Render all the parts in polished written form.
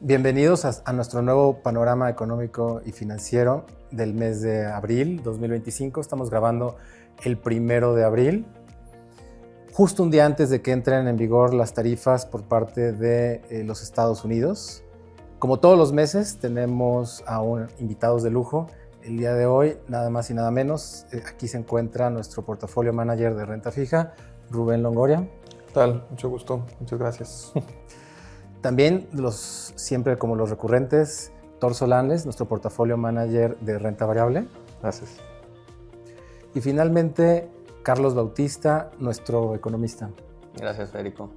Bienvenidos a nuestro nuevo panorama económico y financiero del mes de abril 2025. Estamos grabando el 1 de abril, justo un día antes de que entren en vigor las tarifas por parte de los Estados Unidos. Como todos los meses, tenemos a invitados de lujo. El día de hoy, nada más y nada menos, aquí se encuentra nuestro portafolio manager de renta fija, Rubén Longoria. ¿Qué tal? Mucho gusto, muchas gracias. También siempre como los recurrentes, Thor Solanes, nuestro portafolio manager de renta variable. Gracias. Y finalmente, Carlos Bautista, nuestro economista. Gracias, Federico.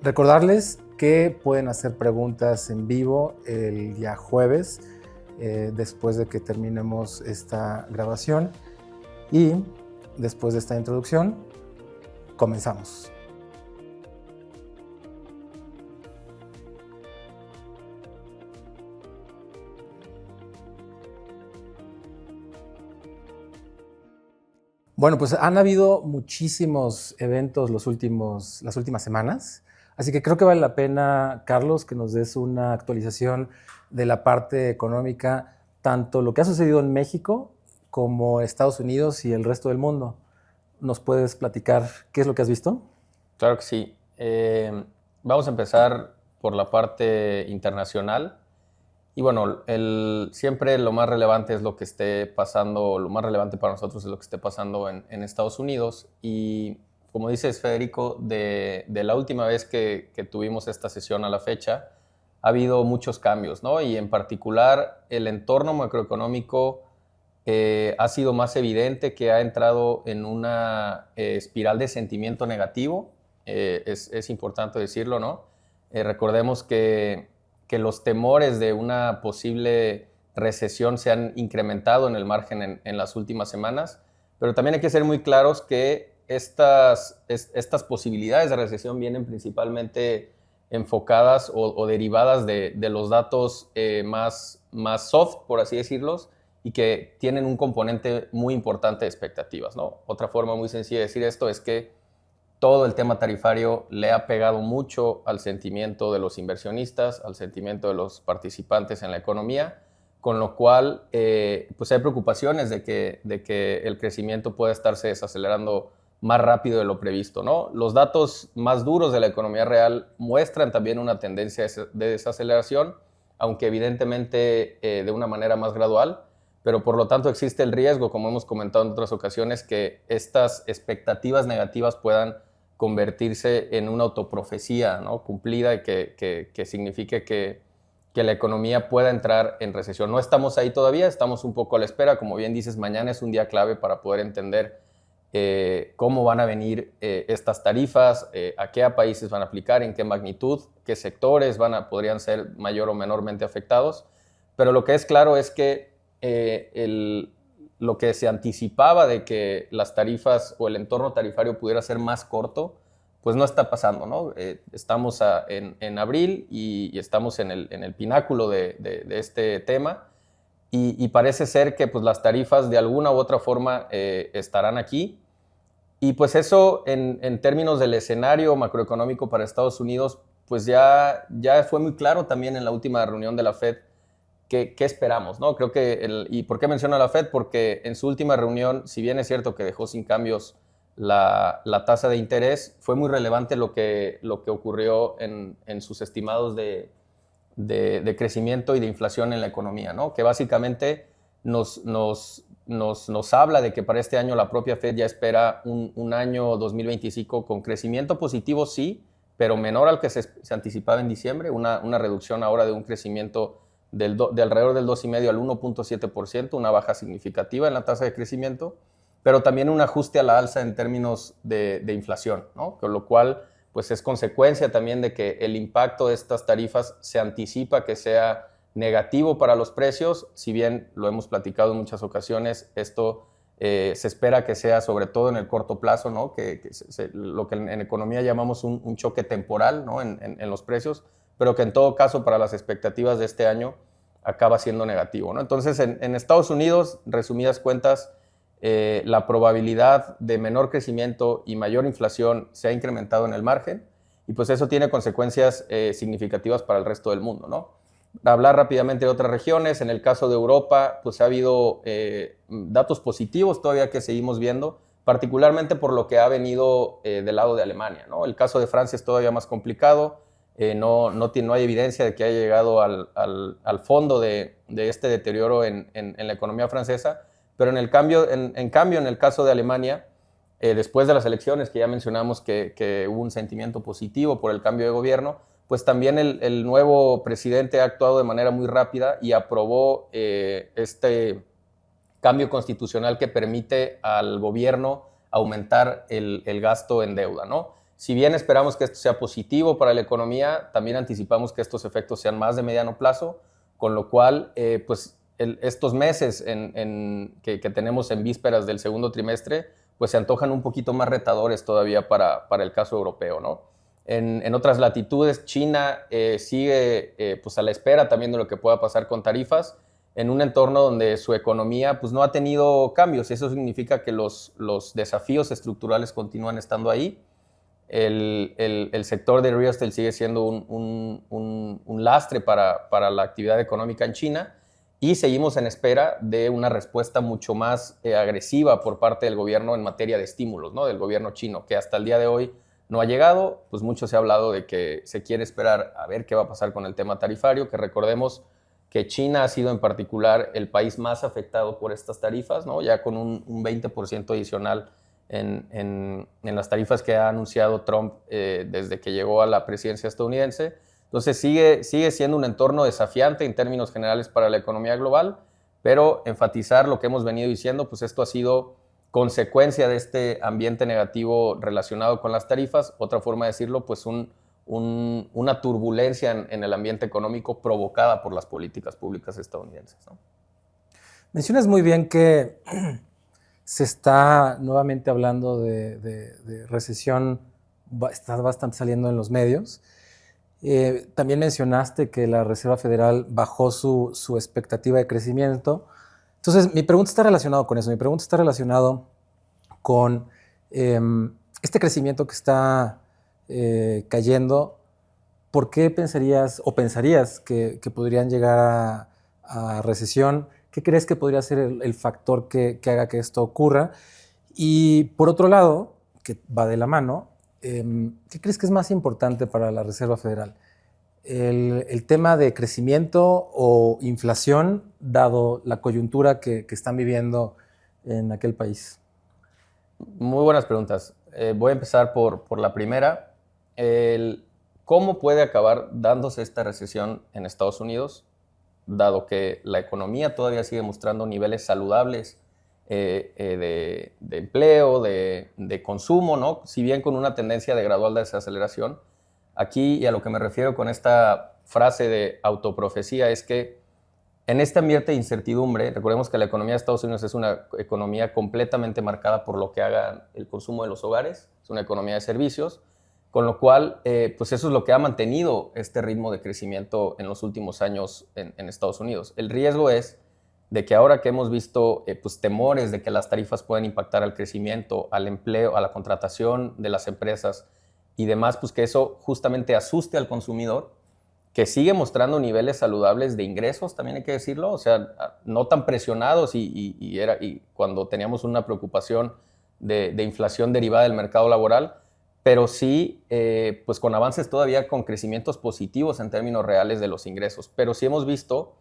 Recordarles que pueden hacer preguntas en vivo el día jueves, después de que terminemos esta grabación. Y después de esta introducción, comenzamos. Bueno, pues han habido muchísimos eventos las últimas semanas, así que creo que vale la pena, Carlos, que nos des una actualización de la parte económica, tanto lo que ha sucedido en México como Estados Unidos y el resto del mundo. ¿Nos puedes platicar qué es lo que has visto? Claro que sí. Vamos a empezar por la parte internacional. Y bueno, siempre lo más relevante es lo que esté pasando, lo más relevante para nosotros es lo que esté pasando en Estados Unidos. Y como dices, Federico, de la última vez que tuvimos esta sesión a la fecha, ha habido muchos cambios, ¿no? Y en particular, el entorno macroeconómico ha sido más evidente, que ha entrado en una espiral de sentimiento negativo. Es importante decirlo, ¿no? Recordemos que los temores de una posible recesión se han incrementado en el margen en las últimas semanas, pero también hay que ser muy claros que estas posibilidades de recesión vienen principalmente enfocadas o derivadas de los datos más soft, por así decirlos, y que tienen un componente muy importante de expectativas, ¿no? Otra forma muy sencilla de decir esto es que todo el tema tarifario le ha pegado mucho al sentimiento de los inversionistas, al sentimiento de los participantes en la economía, con lo cual pues hay preocupaciones de que el crecimiento pueda estarse desacelerando más rápido de lo previsto, ¿no? Los datos más duros de la economía real muestran también una tendencia de desaceleración, aunque evidentemente de una manera más gradual, pero por lo tanto existe el riesgo, como hemos comentado en otras ocasiones, que estas expectativas negativas puedan convertirse en una autoprofecía, ¿no? Cumplida, y que signifique que la economía pueda entrar en recesión. No estamos ahí todavía, estamos un poco a la espera. Como bien dices, mañana es un día clave para poder entender cómo van a venir estas tarifas, a qué países van a aplicar, en qué magnitud, qué sectores podrían ser mayor o menormente afectados. Pero lo que es claro es que lo que se anticipaba de que las tarifas o el entorno tarifario pudiera ser más corto, pues no está pasando, ¿no? Estamos en abril y estamos en el pináculo de este tema y parece ser que pues, las tarifas de alguna u otra forma estarán aquí. Y pues eso en términos del escenario macroeconómico para Estados Unidos, pues ya fue muy claro también en la última reunión de la Fed. ¿Qué esperamos, ¿no? Creo que ¿y por qué menciona la Fed? Porque en su última reunión, si bien es cierto que dejó sin cambios la tasa de interés, fue muy relevante lo que ocurrió en sus estimados de crecimiento y de inflación en la economía, ¿no? Que básicamente nos habla de que para este año la propia Fed ya espera un año 2025 con crecimiento positivo, sí, pero menor al que se anticipaba en diciembre, una reducción ahora de un crecimiento de alrededor del 2,5 al 1,7%, una baja significativa en la tasa de crecimiento, pero también un ajuste a la alza en términos de inflación, ¿no? Con lo cual, pues es consecuencia también de que el impacto de estas tarifas se anticipa que sea negativo para los precios, si bien lo hemos platicado en muchas ocasiones, esto se espera que sea sobre todo en el corto plazo, ¿no? Lo que en economía llamamos un choque temporal, ¿no? en los precios, pero que en todo caso para las expectativas de este año acaba siendo negativo, ¿no? Entonces, en Estados Unidos, resumidas cuentas, la probabilidad de menor crecimiento y mayor inflación se ha incrementado en el margen y pues eso tiene consecuencias significativas para el resto del mundo, ¿no? Hablar rápidamente de otras regiones, en el caso de Europa, pues ha habido datos positivos todavía que seguimos viendo, particularmente por lo que ha venido del lado de Alemania, ¿no? El caso de Francia es todavía más complicado, no hay evidencia de que haya llegado al fondo de este deterioro en la economía francesa, pero en cambio, en el caso de Alemania, después de las elecciones que ya mencionamos que hubo un sentimiento positivo por el cambio de gobierno, pues también el nuevo presidente ha actuado de manera muy rápida y aprobó este cambio constitucional que permite al gobierno aumentar el gasto en deuda, ¿no? Si bien esperamos que esto sea positivo para la economía, también anticipamos que estos efectos sean más de mediano plazo, con lo cual, pues estos meses que tenemos en vísperas del segundo trimestre, pues se antojan un poquito más retadores todavía para el caso europeo, ¿no? En otras latitudes, China sigue pues a la espera también de lo que pueda pasar con tarifas, en un entorno donde su economía pues, no ha tenido cambios. Eso significa que los desafíos estructurales continúan estando ahí. El sector de real estate sigue siendo un lastre para la actividad económica en China y seguimos en espera de una respuesta mucho más agresiva por parte del gobierno en materia de estímulos, ¿no? Del gobierno chino, que hasta el día de hoy no ha llegado. Pues mucho se ha hablado de que se quiere esperar a ver qué va a pasar con el tema tarifario, que recordemos que China ha sido en particular el país más afectado por estas tarifas, ¿no? Ya con un 20% adicional en las tarifas que ha anunciado Trump desde que llegó a la presidencia estadounidense. Entonces sigue siendo un entorno desafiante en términos generales para la economía global, pero enfatizar lo que hemos venido diciendo, pues esto ha sido consecuencia de este ambiente negativo relacionado con las tarifas. Otra forma de decirlo, pues una turbulencia en el ambiente económico provocada por las políticas públicas estadounidenses, ¿no? Mencionas muy bien que se está nuevamente hablando de recesión, está bastante saliendo en los medios. También mencionaste que la Reserva Federal bajó su expectativa de crecimiento. Entonces, mi pregunta está relacionada con eso. Mi pregunta está relacionada con este crecimiento que está cayendo. ¿Por qué pensarías que podrían llegar a recesión? ¿Qué crees que podría ser el factor que haga que esto ocurra? Y por otro lado, que va de la mano, ¿qué crees que es más importante para la Reserva Federal? ¿El tema de crecimiento o inflación, dado la coyuntura que están viviendo en aquel país? Muy buenas preguntas. Voy a empezar por la primera. ¿Cómo puede acabar dándose esta recesión en Estados Unidos, dado que la economía todavía sigue mostrando niveles saludables de empleo, de consumo, ¿no? Si bien con una tendencia de gradual desaceleración? Aquí, y a lo que me refiero con esta frase de autoprofecía, es que en este ambiente de incertidumbre, recordemos que la economía de Estados Unidos es una economía completamente marcada por lo que haga el consumo de los hogares, es una economía de servicios, con lo cual, pues eso es lo que ha mantenido este ritmo de crecimiento en los últimos años en Estados Unidos. El riesgo es de que ahora que hemos visto pues temores de que las tarifas pueden impactar al crecimiento, al empleo, a la contratación de las empresas y demás, pues que eso justamente asuste al consumidor, que sigue mostrando niveles saludables de ingresos, también hay que decirlo, o sea, no tan presionados y cuando teníamos una preocupación de inflación derivada del mercado laboral, pero sí, pues con avances todavía con crecimientos positivos en términos reales de los ingresos, pero sí hemos visto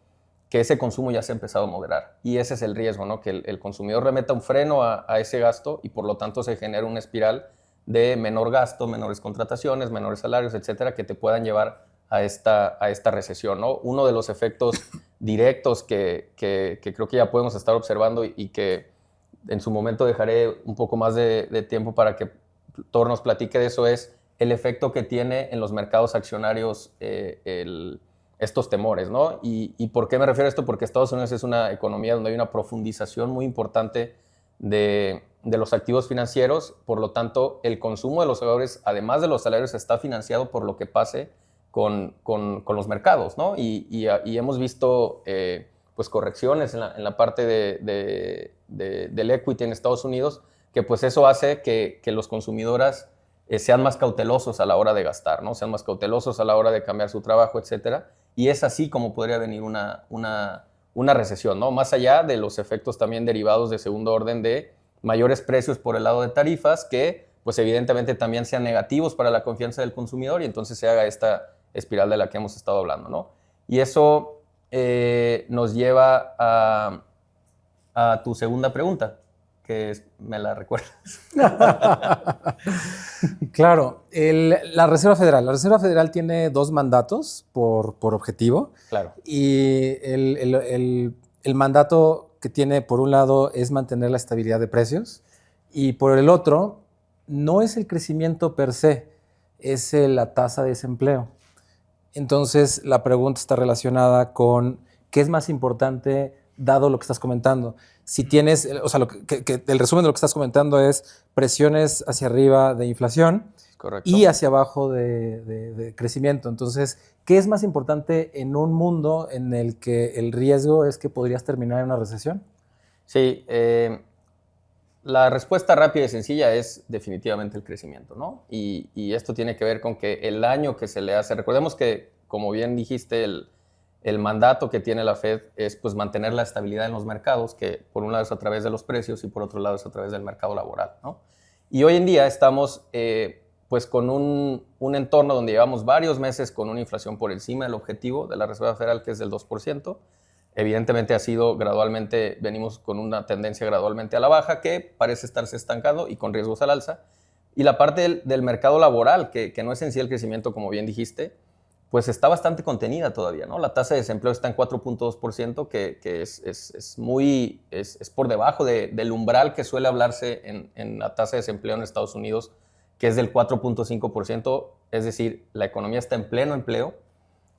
que ese consumo ya se ha empezado a moderar y ese es el riesgo, ¿no? Que el consumidor remeta un freno a ese gasto y por lo tanto se genera una espiral de menor gasto, menores contrataciones, menores salarios, etcétera, que te puedan llevar a esta recesión, ¿no? Uno de los efectos directos que creo que ya podemos estar observando y que en su momento dejaré un poco más de tiempo para que Thor nos platique de eso es el efecto que tiene en los mercados accionarios estos temores, ¿no? ¿Y por qué me refiero a esto? Porque Estados Unidos es una economía donde hay una profundización muy importante de los activos financieros, por lo tanto, el consumo de los hogares, además de los salarios, está financiado por lo que pase con los mercados, ¿no? Y hemos visto pues correcciones en la parte del equity en Estados Unidos, que pues eso hace que los consumidores sean más cautelosos a la hora de gastar, ¿no? Sean más cautelosos a la hora de cambiar su trabajo, etcétera. Y es así como podría venir una recesión, ¿no? Más allá de los efectos también derivados de segundo orden de mayores precios por el lado de tarifas que, pues evidentemente también sean negativos para la confianza del consumidor y entonces se haga esta espiral de la que hemos estado hablando, ¿no? Y eso nos lleva a tu segunda pregunta, me la recuerdas. Claro, la Reserva Federal. La Reserva Federal tiene 2 mandatos por objetivo. Claro. Y el mandato que tiene, por un lado, es mantener la estabilidad de precios y por el otro, no es el crecimiento per se, es la tasa de desempleo. Entonces, la pregunta está relacionada con qué es más importante dado lo que estás comentando. Si tienes, o sea, el resumen de lo que estás comentando es presiones hacia arriba de inflación. Correcto. Y hacia abajo de crecimiento. Entonces, ¿qué es más importante en un mundo en el que el riesgo es que podrías terminar en una recesión? Sí, la respuesta rápida y sencilla es definitivamente el crecimiento, ¿no? Y esto tiene que ver con que el daño que se le hace, recordemos que, como bien dijiste, el mandato que tiene la Fed es pues mantener la estabilidad en los mercados, que por un lado es a través de los precios y por otro lado es a través del mercado laboral, ¿no? Y hoy en día estamos pues con un entorno donde llevamos varios meses con una inflación por encima del objetivo de la Reserva Federal, que es del 2%. Evidentemente ha sido gradualmente, venimos con una tendencia gradualmente a la baja que parece estarse estancando y con riesgos al alza. Y la parte del mercado laboral, que no es en sí el crecimiento, como bien dijiste, pues está bastante contenida todavía, ¿no? La tasa de desempleo está en 4.2%, que es por debajo del umbral que suele hablarse en la tasa de desempleo en Estados Unidos, que es del 4.5%, es decir, la economía está en pleno empleo.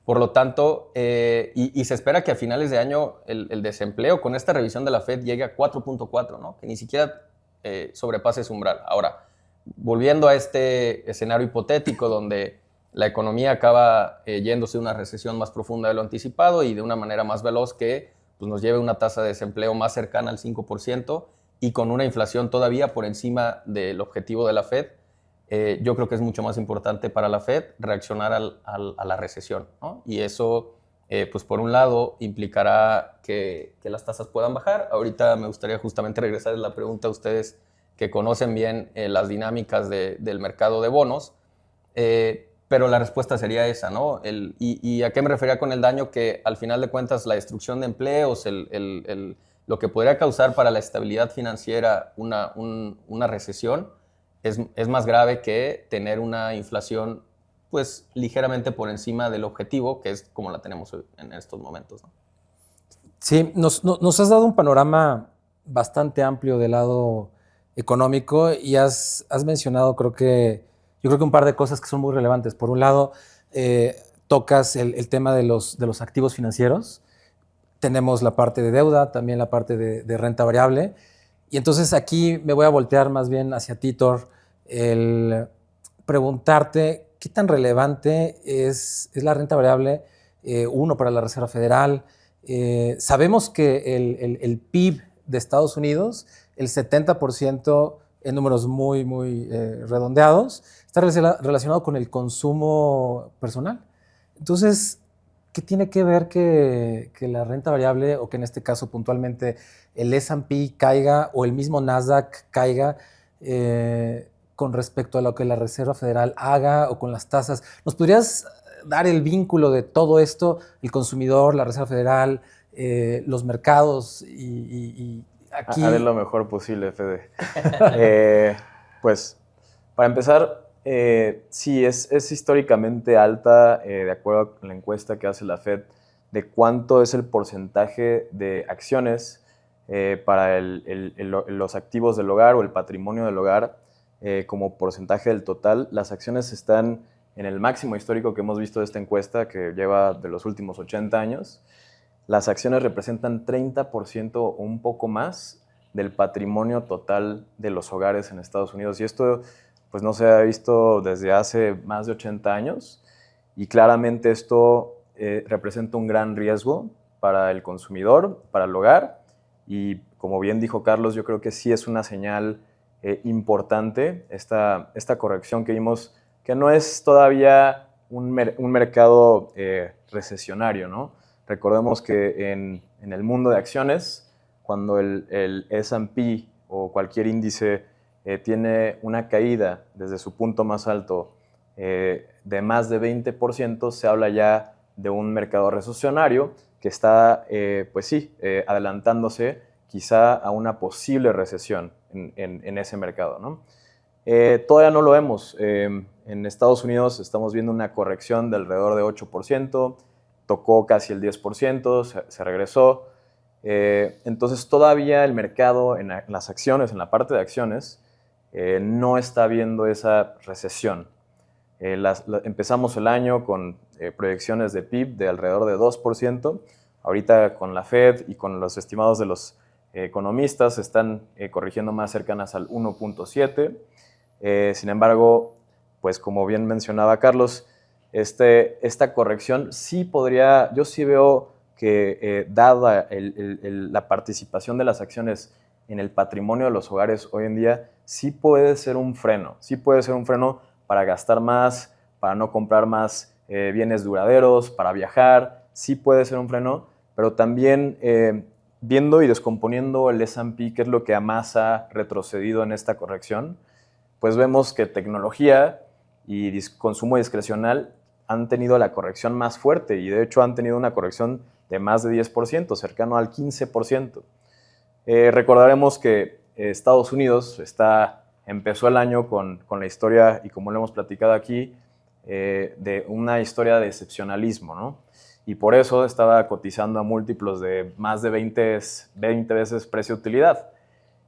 Por lo tanto, y se espera que a finales de año el desempleo con esta revisión de la Fed llegue a 4.4, ¿no? Que ni siquiera sobrepase ese umbral. Ahora, volviendo a este escenario hipotético donde la economía acaba yéndose a una recesión más profunda de lo anticipado y de una manera más veloz que pues, nos lleve a una tasa de desempleo más cercana al 5% y con una inflación todavía por encima del objetivo de la Fed, yo creo que es mucho más importante para la Fed reaccionar a la recesión, ¿no? Y eso, pues por un lado, implicará que las tasas puedan bajar. Ahorita me gustaría justamente regresar a la pregunta a ustedes que conocen bien las dinámicas del mercado de bonos, pero la respuesta sería esa, ¿no? ¿Y a qué me refería con el daño? Que al final de cuentas la destrucción de empleos, lo que podría causar para la estabilidad financiera una recesión, es más grave que tener una inflación pues ligeramente por encima del objetivo, que es como la tenemos en estos momentos, ¿no? Sí, nos has dado un panorama bastante amplio del lado económico y has mencionado, yo creo que un par de cosas que son muy relevantes. Por un lado, tocas el tema de los activos financieros. Tenemos la parte de deuda, también la parte de renta variable. Y entonces aquí me voy a voltear más bien hacia ti, Thor, el preguntarte qué tan relevante es la renta variable, para la Reserva Federal. Sabemos que el PIB de Estados Unidos, el 70%, en números muy, muy redondeados, está relacionado con el consumo personal. Entonces, ¿qué tiene que ver que la renta variable, o que en este caso puntualmente el S&P caiga o el mismo Nasdaq caiga con respecto a lo que la Reserva Federal haga o con las tasas? ¿Nos podrías dar el vínculo de todo esto, el consumidor, la Reserva Federal, los mercados y aquí? Haré lo mejor posible, Fede. Pues, para empezar, sí, es históricamente alta, de acuerdo con la encuesta que hace la Fed, de cuánto es el porcentaje de acciones para los activos del hogar o el patrimonio del hogar como porcentaje del total. Las acciones están en el máximo histórico que hemos visto de esta encuesta, que lleva de los últimos 80 años. Las acciones representan 30% o un poco más del patrimonio total de los hogares en Estados Unidos. Y esto pues no se ha visto desde hace más de 80 años. Y claramente esto representa un gran riesgo para el consumidor, para el hogar. Y como bien dijo Carlos, yo creo que sí es una señal importante esta corrección que vimos, que no es todavía un mercado recesionario, ¿no? Recordemos que en el mundo de acciones, cuando el S&P o cualquier índice tiene una caída desde su punto más alto de más de 20%, se habla ya de un mercado recesionario que está, pues sí, adelantándose quizá a una posible recesión en ese mercado, ¿no? Todavía no lo vemos. En Estados Unidos estamos viendo una corrección de alrededor de 8%, tocó casi el 10%, se regresó. Entonces todavía el mercado en las acciones, en la parte de acciones, no está viendo esa recesión. Empezamos el año con proyecciones de PIB de alrededor de 2%. Ahorita con la Fed y con los estimados de los economistas están corrigiendo más cercanas al 1.7%. Sin embargo, pues como bien mencionaba Carlos, esta corrección sí podría, yo sí veo que dada la participación de las acciones en el patrimonio de los hogares hoy en día, sí puede ser un freno para gastar más, para no comprar más bienes duraderos, para viajar, sí puede ser un freno, pero también viendo y descomponiendo el S&P, que es lo que más ha retrocedido en esta corrección, pues vemos que tecnología y consumo discrecional han tenido la corrección más fuerte y de hecho han tenido una corrección de más de 10%, cercano al 15%. Recordaremos que Estados Unidos empezó el año con la historia, y como lo hemos platicado aquí, de una historia de excepcionalismo, ¿no? Y por eso estaba cotizando a múltiplos de más de 20 veces precio-utilidad.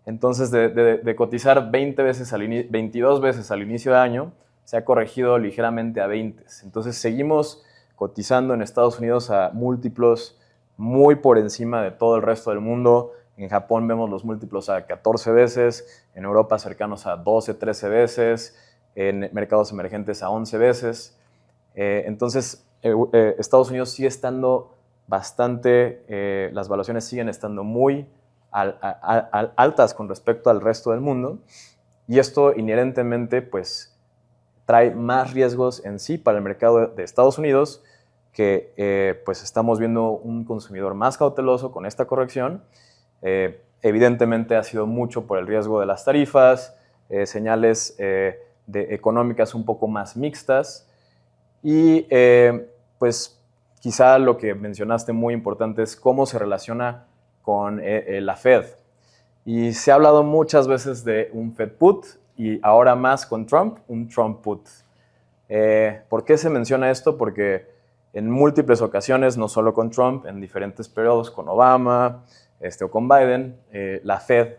Entonces, de cotizar 22 veces al inicio de año, se ha corregido ligeramente a 20. Entonces, seguimos cotizando en Estados Unidos a múltiplos muy por encima de todo el resto del mundo. En Japón vemos los múltiplos a 14 veces, en Europa cercanos a 12, 13 veces, en mercados emergentes a 11 veces. Entonces, Estados Unidos sigue estando bastante, las valuaciones siguen estando muy altas con respecto al resto del mundo, y esto inherentemente pues trae más riesgos en sí para el mercado de Estados Unidos, que pues estamos viendo un consumidor más cauteloso con esta corrección. Evidentemente ha sido mucho por el riesgo de las tarifas, señales económicas un poco más mixtas, y pues quizá lo que mencionaste muy importante es cómo se relaciona con la Fed. Y se ha hablado muchas veces de un Fed Put y ahora más con Trump, un Trump Put. ¿Por qué se menciona esto? Porque en múltiples ocasiones, no solo con Trump, en diferentes periodos, con Obama o con Biden, la Fed,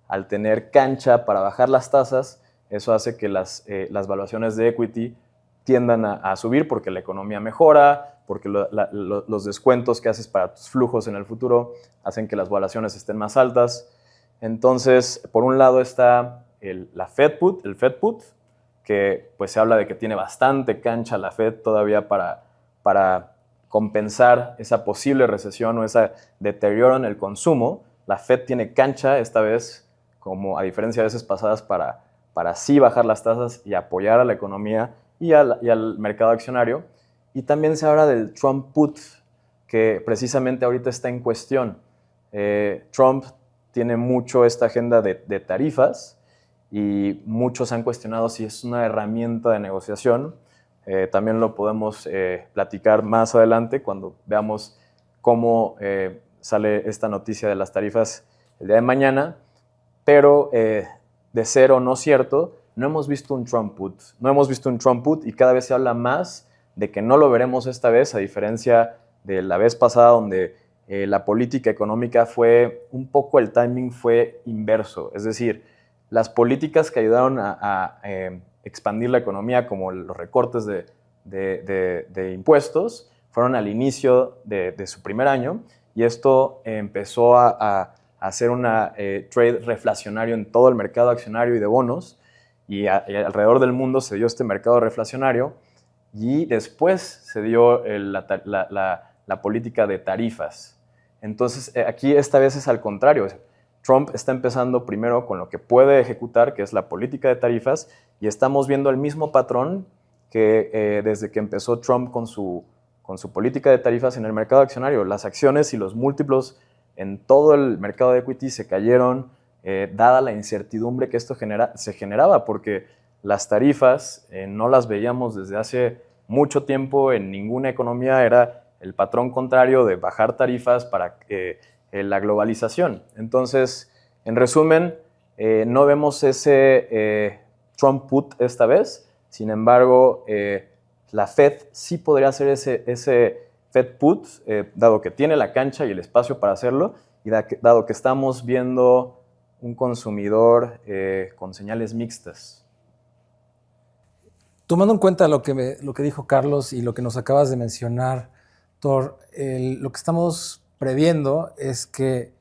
al tener cancha para bajar las tasas, eso hace que las valuaciones de equity tiendan a subir porque la economía mejora, porque los descuentos que haces para tus flujos en el futuro hacen que las valuaciones estén más altas. Entonces, por un lado está el Fed Put, que pues se habla de que tiene bastante cancha la Fed todavía para compensar esa posible recesión o ese deterioro en el consumo. La Fed tiene cancha esta vez, como a diferencia de veces pasadas, para sí bajar las tasas y apoyar a la economía y al mercado accionario. Y también se habla del Trump Put, que precisamente ahorita está en cuestión. Trump tiene mucho esta agenda de tarifas y muchos han cuestionado si es una herramienta de negociación. También lo podemos platicar más adelante cuando veamos cómo sale esta noticia de las tarifas el día de mañana. Pero de ser o no cierto, no hemos visto un Trump Put. No hemos visto un Trump Put y cada vez se habla más de que no lo veremos esta vez, a diferencia de la vez pasada donde la política económica fue un poco, el timing fue inverso. Es decir, las políticas que ayudaron a expandir la economía, como los recortes de impuestos, fueron al inicio de su primer año, y esto empezó a hacer un trade reflacionario en todo el mercado accionario y de bonos, y alrededor del mundo se dio este mercado reflacionario, y después se dio la política de tarifas. Entonces, aquí esta vez es al contrario. Trump está empezando primero con lo que puede ejecutar, que es la política de tarifas, y estamos viendo el mismo patrón que desde que empezó Trump con su política de tarifas en el mercado accionario. Las acciones y los múltiplos en todo el mercado de equity se cayeron, dada la incertidumbre que esto se generaba, porque las tarifas no las veíamos desde hace mucho tiempo en ninguna economía, era el patrón contrario de bajar tarifas para la globalización. Entonces, en resumen, no vemos ese Trump put esta vez. Sin embargo, la Fed sí podría hacer ese Fed put, dado que tiene la cancha y el espacio para hacerlo, y dado que estamos viendo un consumidor con señales mixtas. Tomando en cuenta lo que dijo Carlos y lo que nos acabas de mencionar, Thor, lo que estamos previendo es que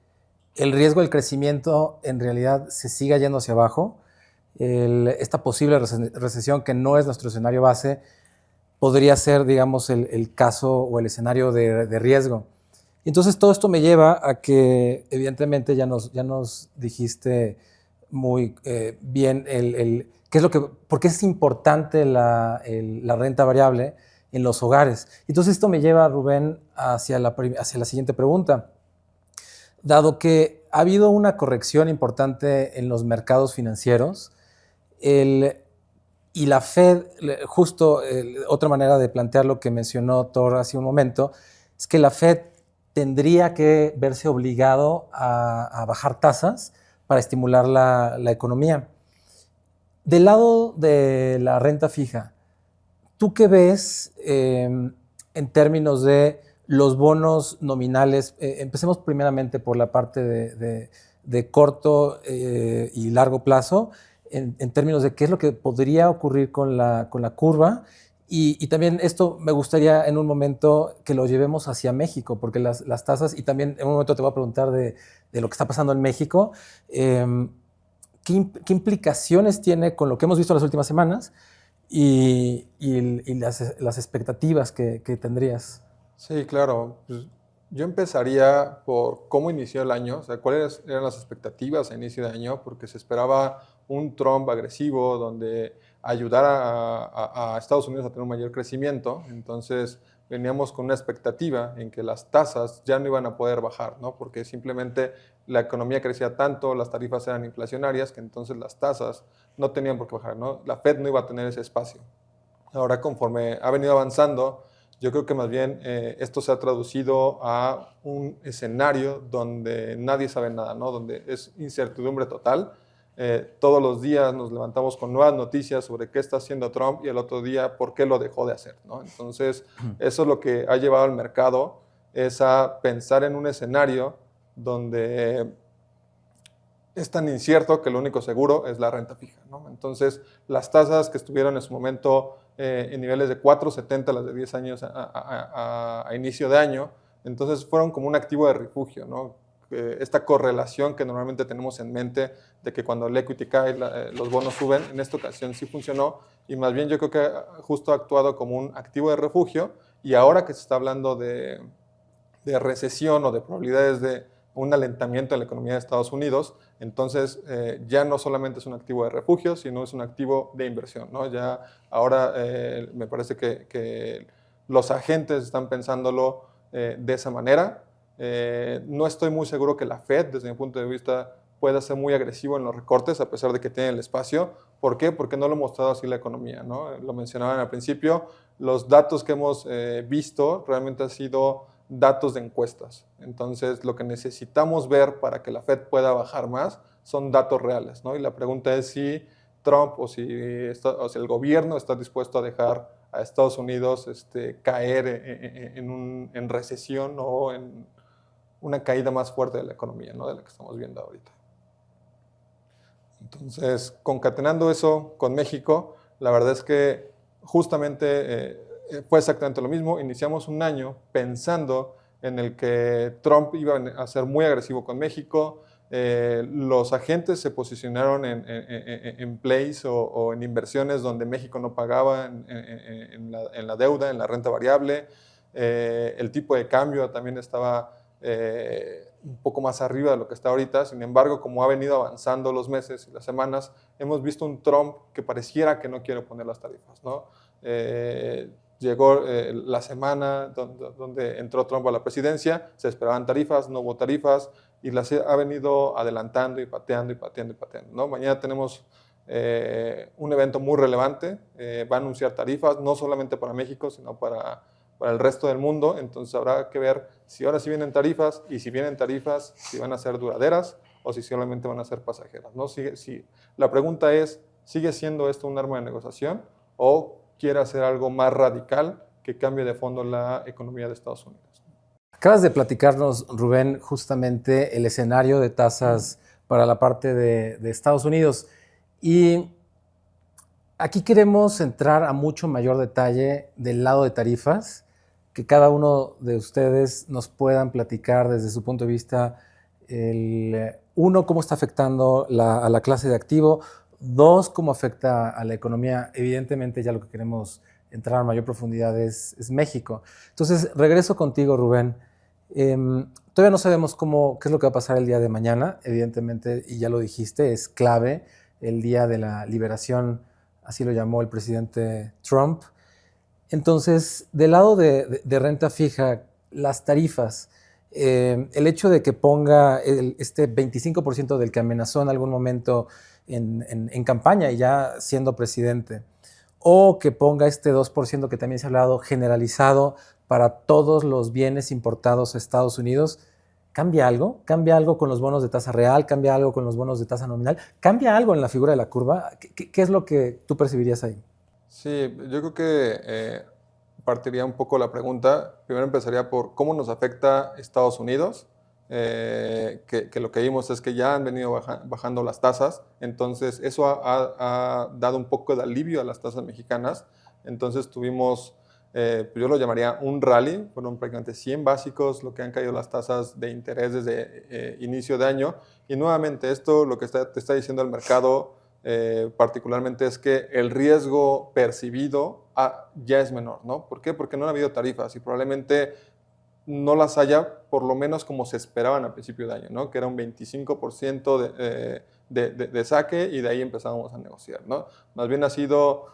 el riesgo del crecimiento en realidad se siga yendo hacia abajo. Esta posible recesión, que no es nuestro escenario base, podría ser, digamos, el caso o el escenario de riesgo. Entonces, todo esto me lleva a que, evidentemente, ya nos dijiste muy bien qué es por qué es importante la renta variable en los hogares. Entonces, esto me lleva, Rubén, hacia la siguiente pregunta. Dado que ha habido una corrección importante en los mercados financieros, y la Fed, justo otra manera de plantear lo que mencionó Thor hace un momento, es que la Fed tendría que verse obligado a bajar tasas para estimular la economía. Del lado de la renta fija, ¿tú qué ves en términos de los bonos nominales? Empecemos primeramente por la parte de corto y largo plazo, en términos de qué es lo que podría ocurrir con la curva. Y también esto me gustaría en un momento que lo llevemos hacia México, porque las tasas, y también en un momento te voy a preguntar de lo que está pasando en México, ¿qué implicaciones tiene con lo que hemos visto en las últimas semanas y las expectativas que tendrías? Sí, claro. Pues yo empezaría por cómo inició el año, o sea, cuáles eran las expectativas a inicio de año, porque se esperaba un Trump agresivo donde ayudara a Estados Unidos a tener un mayor crecimiento. Entonces veníamos con una expectativa en que las tasas ya no iban a poder bajar, ¿no? Porque simplemente la economía crecía tanto, las tarifas eran inflacionarias, que entonces las tasas no tenían por qué bajar, ¿no? La Fed no iba a tener ese espacio. Ahora, conforme ha venido avanzando, yo creo que más bien esto se ha traducido a un escenario donde nadie sabe nada, ¿no? Donde es incertidumbre total. Todos los días nos levantamos con nuevas noticias sobre qué está haciendo Trump y el otro día por qué lo dejó de hacer, ¿no? Entonces, eso es lo que ha llevado al mercado, es a pensar en un escenario donde es tan incierto que lo único seguro es la renta fija, ¿no? Entonces, las tasas que estuvieron en su momento en niveles de 4.70, las de 10 años a inicio de año, entonces fueron como un activo de refugio, ¿no? Esta correlación que normalmente tenemos en mente de que cuando el equity cae, los bonos suben, en esta ocasión sí funcionó, y más bien yo creo que justo ha actuado como un activo de refugio, y ahora que se está hablando de recesión o de probabilidades de un alentamiento en la economía de Estados Unidos, entonces ya no solamente es un activo de refugio, sino es un activo de inversión, ¿no? Ya ahora me parece que los agentes están pensándolo de esa manera. No estoy muy seguro que la Fed, desde mi punto de vista, pueda ser muy agresivo en los recortes, a pesar de que tiene el espacio. ¿Por qué? Porque no lo ha mostrado así la economía, ¿no? Lo mencionaban al principio, los datos que hemos visto realmente han sido datos de encuestas. Entonces, lo que necesitamos ver para que la Fed pueda bajar más son datos reales, ¿no? Y la pregunta es si Trump o si el gobierno está dispuesto a dejar a Estados Unidos caer en recesión o en una caída más fuerte de la economía, ¿no? De la que estamos viendo ahorita. Entonces, concatenando eso con México, la verdad es que justamente fue exactamente lo mismo. Iniciamos un año pensando en el que Trump iba a ser muy agresivo con México. Los agentes se posicionaron en plays o en inversiones donde México no pagaba en la deuda, en la renta variable. El tipo de cambio también estaba un poco más arriba de lo que está ahorita. Sin embargo, como ha venido avanzando los meses y las semanas, hemos visto un Trump que pareciera que no quiere poner las tarifas, ¿no? Llegó la semana donde entró Trump a la presidencia, se esperaban tarifas, no hubo tarifas, y las ha venido adelantando y pateando y pateando y pateando, ¿no? Mañana tenemos un evento muy relevante, va a anunciar tarifas, no solamente para México, sino para el resto del mundo. Entonces habrá que ver si ahora sí vienen tarifas, y si vienen tarifas, si van a ser duraderas o si solamente van a ser pasajeras, ¿no? La pregunta es, ¿sigue siendo esto un arma de negociación o quiere hacer algo más radical que cambie de fondo la economía de Estados Unidos? Acabas de platicarnos, Rubén, justamente el escenario de tasas para la parte de Estados Unidos. Y aquí queremos entrar a mucho mayor detalle del lado de tarifas, que cada uno de ustedes nos puedan platicar desde su punto de vista, uno, cómo está afectando a la clase de activo, dos, cómo afecta a la economía. Evidentemente ya lo que queremos entrar a mayor profundidad es México. Entonces, regreso contigo, Rubén. Todavía no sabemos qué es lo que va a pasar el día de mañana, evidentemente, y ya lo dijiste, es clave el día de la liberación, así lo llamó el presidente Trump. Entonces, del lado de renta fija, las tarifas, el hecho de que ponga este 25% del que amenazó en algún momento en campaña y ya siendo presidente, o que ponga este 2% que también se ha hablado generalizado para todos los bienes importados a Estados Unidos, ¿cambia algo? ¿Cambia algo con los bonos de tasa real? ¿Cambia algo con los bonos de tasa nominal? ¿Cambia algo en la figura de la curva? ¿Qué es lo que tú percibirías ahí? Sí, yo creo que partiría un poco la pregunta. Primero empezaría por cómo nos afecta Estados Unidos, que lo que vimos es que ya han venido bajando las tasas, entonces eso ha dado un poco de alivio a las tasas mexicanas. Entonces tuvimos, yo lo llamaría un rally, fueron prácticamente 100 básicos lo que han caído las tasas de interés desde inicio de año, y nuevamente esto lo que te está diciendo el mercado particularmente es que el riesgo percibido ya es menor, ¿no? ¿Por qué? Porque no ha habido tarifas y probablemente no las haya, por lo menos como se esperaban a principio de año, ¿no? Que era un 25% de saque, y de ahí empezábamos a negociar, ¿no? Más bien ha sido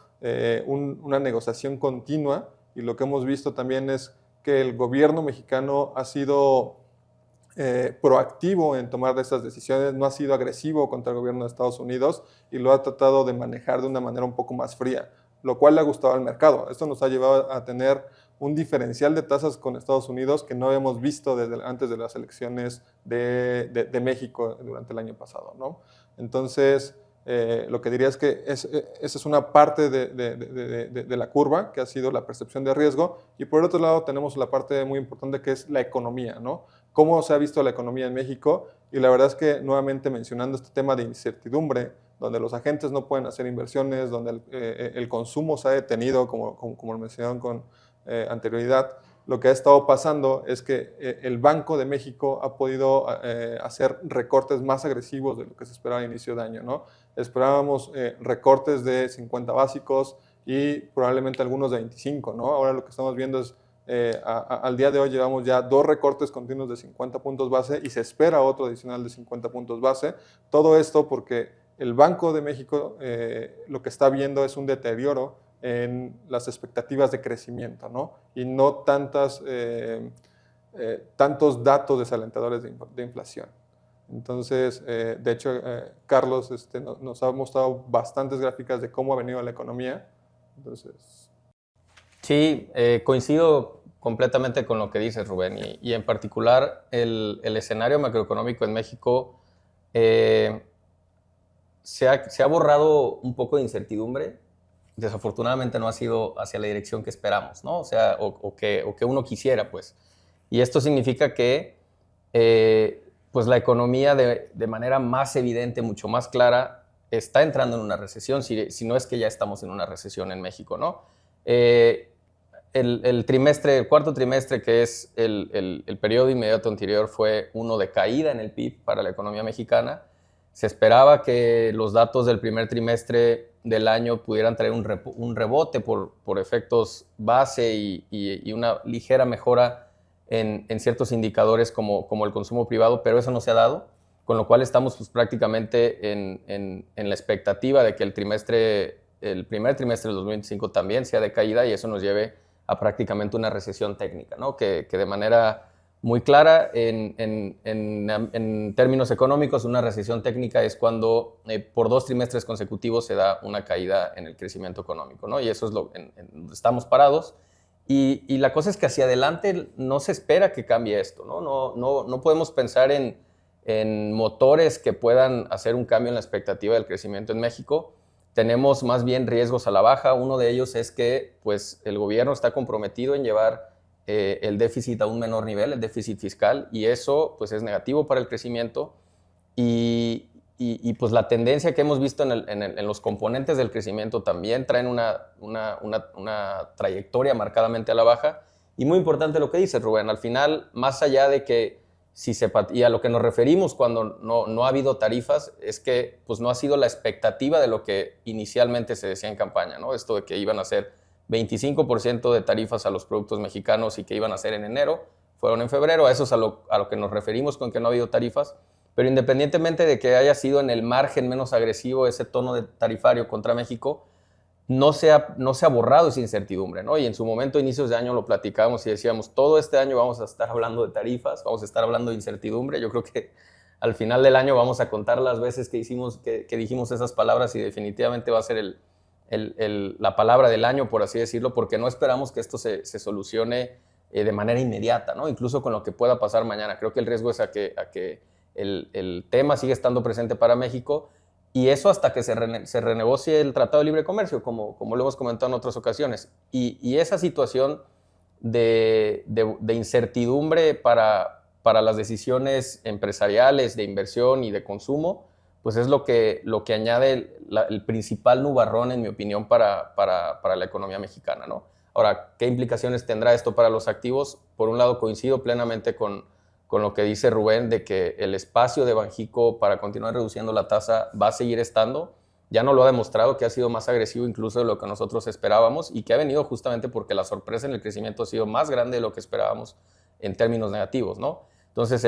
una negociación continua, y lo que hemos visto también es que el gobierno mexicano ha sido proactivo en tomar estas decisiones, no ha sido agresivo contra el gobierno de Estados Unidos, y lo ha tratado de manejar de una manera un poco más fría, lo cual le ha gustado al mercado. Esto nos ha llevado a tener un diferencial de tasas con Estados Unidos que no habíamos visto desde antes de las elecciones de México durante el año pasado, ¿no? Entonces, lo que diría es que esa es una parte de la curva, que ha sido la percepción de riesgo, y por otro lado tenemos la parte muy importante que es la economía, ¿no? Cómo se ha visto la economía en México, y la verdad es que nuevamente mencionando este tema de incertidumbre, donde los agentes no pueden hacer inversiones, donde el consumo se ha detenido, como lo mencionaron con anterioridad, lo que ha estado pasando es que el Banco de México ha podido hacer recortes más agresivos de lo que se esperaba a inicio de año, ¿no? Esperábamos recortes de 50 básicos y probablemente algunos de 25, ¿no? Ahora lo que estamos viendo es, al día de hoy llevamos ya 2 recortes continuos de 50 puntos base y se espera otro adicional de 50 puntos base. Todo esto porque el Banco de México lo que está viendo es un deterioro en las expectativas de crecimiento, ¿no? Y no tantos datos desalentadores de inflación. Entonces, de hecho, Carlos nos ha mostrado bastantes gráficas de cómo ha venido la economía. Entonces... Sí, coincido completamente con lo que dices, Rubén, y en particular el escenario macroeconómico en México se ha borrado un poco de incertidumbre. Desafortunadamente no ha sido hacia la dirección que esperamos, ¿no? O sea, o que uno quisiera, pues. Y esto significa que pues la economía de manera más evidente, mucho más clara, está entrando en una recesión, si no es que ya estamos en una recesión en México, ¿no? El cuarto trimestre, que es el periodo inmediato anterior, fue uno de caída en el PIB para la economía mexicana. Se esperaba que los datos del primer trimestre del año pudieran traer un rebote por efectos base y una ligera mejora en ciertos indicadores como el consumo privado, pero eso no se ha dado, con lo cual estamos pues, prácticamente en la expectativa de que el primer trimestre del 2025 también sea de caída y eso nos lleve a prácticamente una recesión técnica, ¿no? Que de manera muy clara, en términos económicos, una recesión técnica es cuando por 2 trimestres consecutivos se da una caída en el crecimiento económico, ¿no? Y eso es donde estamos parados. Y la cosa es que hacia adelante no se espera que cambie esto, ¿no? No podemos pensar en motores que puedan hacer un cambio en la expectativa del crecimiento en México. Tenemos más bien riesgos a la baja. Uno de ellos es que pues, el gobierno está comprometido en llevar el déficit a un menor nivel, el déficit fiscal, y eso pues, es negativo para el crecimiento. Y pues la tendencia que hemos visto en los componentes del crecimiento también traen una trayectoria marcadamente a la baja. Y muy importante lo que dice Rubén, al final, más allá de que y a lo que nos referimos cuando no ha habido tarifas, es que pues, no ha sido la expectativa de lo que inicialmente se decía en campaña, ¿no? Esto de que iban a ser 25% de tarifas a los productos mexicanos y que iban a ser en enero, fueron en febrero, a eso es a lo que nos referimos con que no ha habido tarifas. Pero independientemente de que haya sido en el margen menos agresivo ese tono de tarifario contra México, no se ha borrado esa incertidumbre, ¿no? Y en su momento, inicios de año, lo platicábamos y decíamos, todo este año vamos a estar hablando de tarifas, vamos a estar hablando de incertidumbre. Yo creo que al final del año vamos a contar las veces que dijimos esas palabras y definitivamente va a ser la palabra del año, por así decirlo, porque no esperamos que esto se solucione de manera inmediata, ¿no? Incluso con lo que pueda pasar mañana. Creo que el riesgo es a que el tema sigue estando presente para México y eso hasta que se renegocie el Tratado de Libre Comercio, como lo hemos comentado en otras ocasiones. Y esa situación de incertidumbre para las decisiones empresariales, de inversión y de consumo, pues es lo que añade el principal nubarrón, en mi opinión, para la economía mexicana, ¿no? Ahora, ¿qué implicaciones tendrá esto para los activos? Por un lado, coincido plenamente con lo que dice Rubén, de que el espacio de Banxico para continuar reduciendo la tasa va a seguir estando. Ya no lo ha demostrado, que ha sido más agresivo incluso de lo que nosotros esperábamos y que ha venido justamente porque la sorpresa en el crecimiento ha sido más grande de lo que esperábamos en términos negativos, ¿no? Entonces,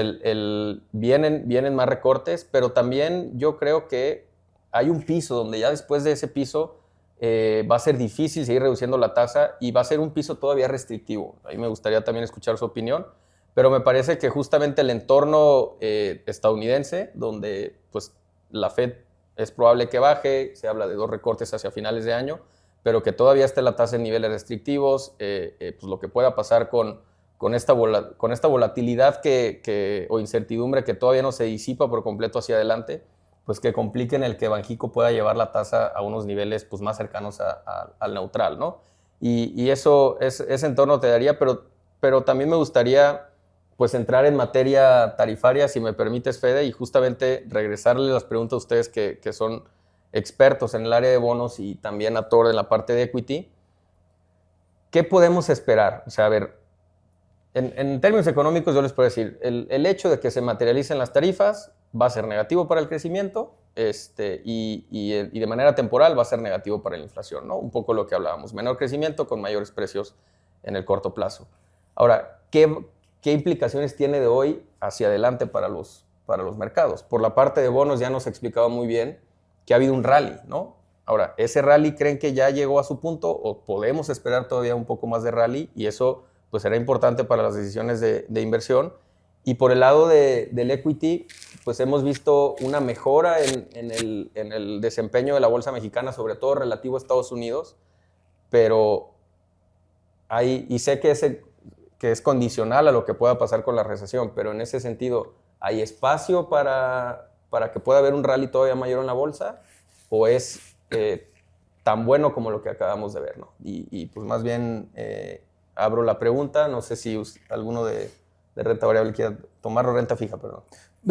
vienen más recortes, pero también yo creo que hay un piso donde ya después de ese piso va a ser difícil seguir reduciendo la tasa y va a ser un piso todavía restrictivo. Ahí me gustaría también escuchar su opinión. Pero me parece que justamente el entorno estadounidense, donde pues, la Fed es probable que baje, se habla de 2 recortes hacia finales de año, pero que todavía esté la tasa en niveles restrictivos, pues lo que pueda pasar con esta volatilidad o incertidumbre que todavía no se disipa por completo hacia adelante, pues que compliquen el que Banxico pueda llevar la tasa a unos niveles pues, más cercanos al neutral, ¿no? Y ese entorno te daría, pero también me gustaría pues entrar en materia tarifaria, si me permites, Fede, y justamente regresarle las preguntas a ustedes que son expertos en el área de bonos y también a Thor en la parte de equity. ¿Qué podemos esperar? O sea, a ver, en términos económicos yo les puedo decir, el hecho de que se materialicen las tarifas va a ser negativo para el crecimiento y de manera temporal va a ser negativo para la inflación, ¿no? Un poco lo que hablábamos, menor crecimiento con mayores precios en el corto plazo. Ahora, ¿qué implicaciones tiene de hoy hacia adelante para los mercados? Por la parte de bonos ya nos explicaba muy bien que ha habido un rally, ¿no? Ahora, ¿ese rally creen que ya llegó a su punto o podemos esperar todavía un poco más de rally? Y eso pues será importante para las decisiones de inversión. Y por el lado del equity, pues hemos visto una mejora en el desempeño de la bolsa mexicana, sobre todo relativo a Estados Unidos, pero y sé que es condicional a lo que pueda pasar con la recesión, pero en ese sentido, ¿hay espacio para que pueda haber un rally todavía mayor en la bolsa? ¿O es tan bueno como lo que acabamos de ver, ¿no? Y pues más bien abro la pregunta, no sé si alguno de renta variable quiera tomarlo, renta fija, perdón.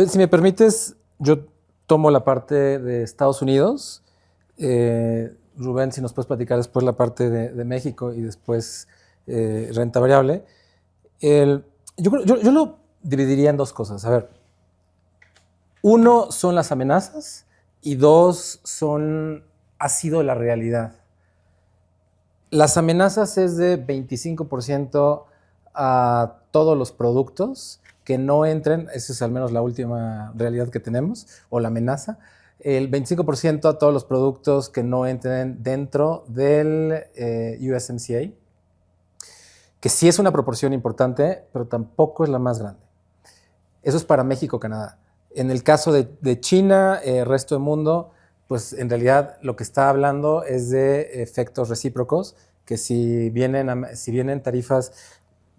Si me permites, yo tomo la parte de Estados Unidos. Rubén, si nos puedes platicar después la parte de México y después renta variable. Yo lo dividiría en 2 cosas. A ver, 1 son las amenazas y 2 ha sido la realidad. Las amenazas es de 25% a todos los productos que no entren, esa es al menos la última realidad que tenemos, o la amenaza, el 25% a todos los productos que no entren dentro del USMCA, que sí es una proporción importante, pero tampoco es la más grande. Eso es para México, Canadá. En el caso de China, resto del mundo, pues en realidad lo que está hablando es de efectos recíprocos, que si vienen tarifas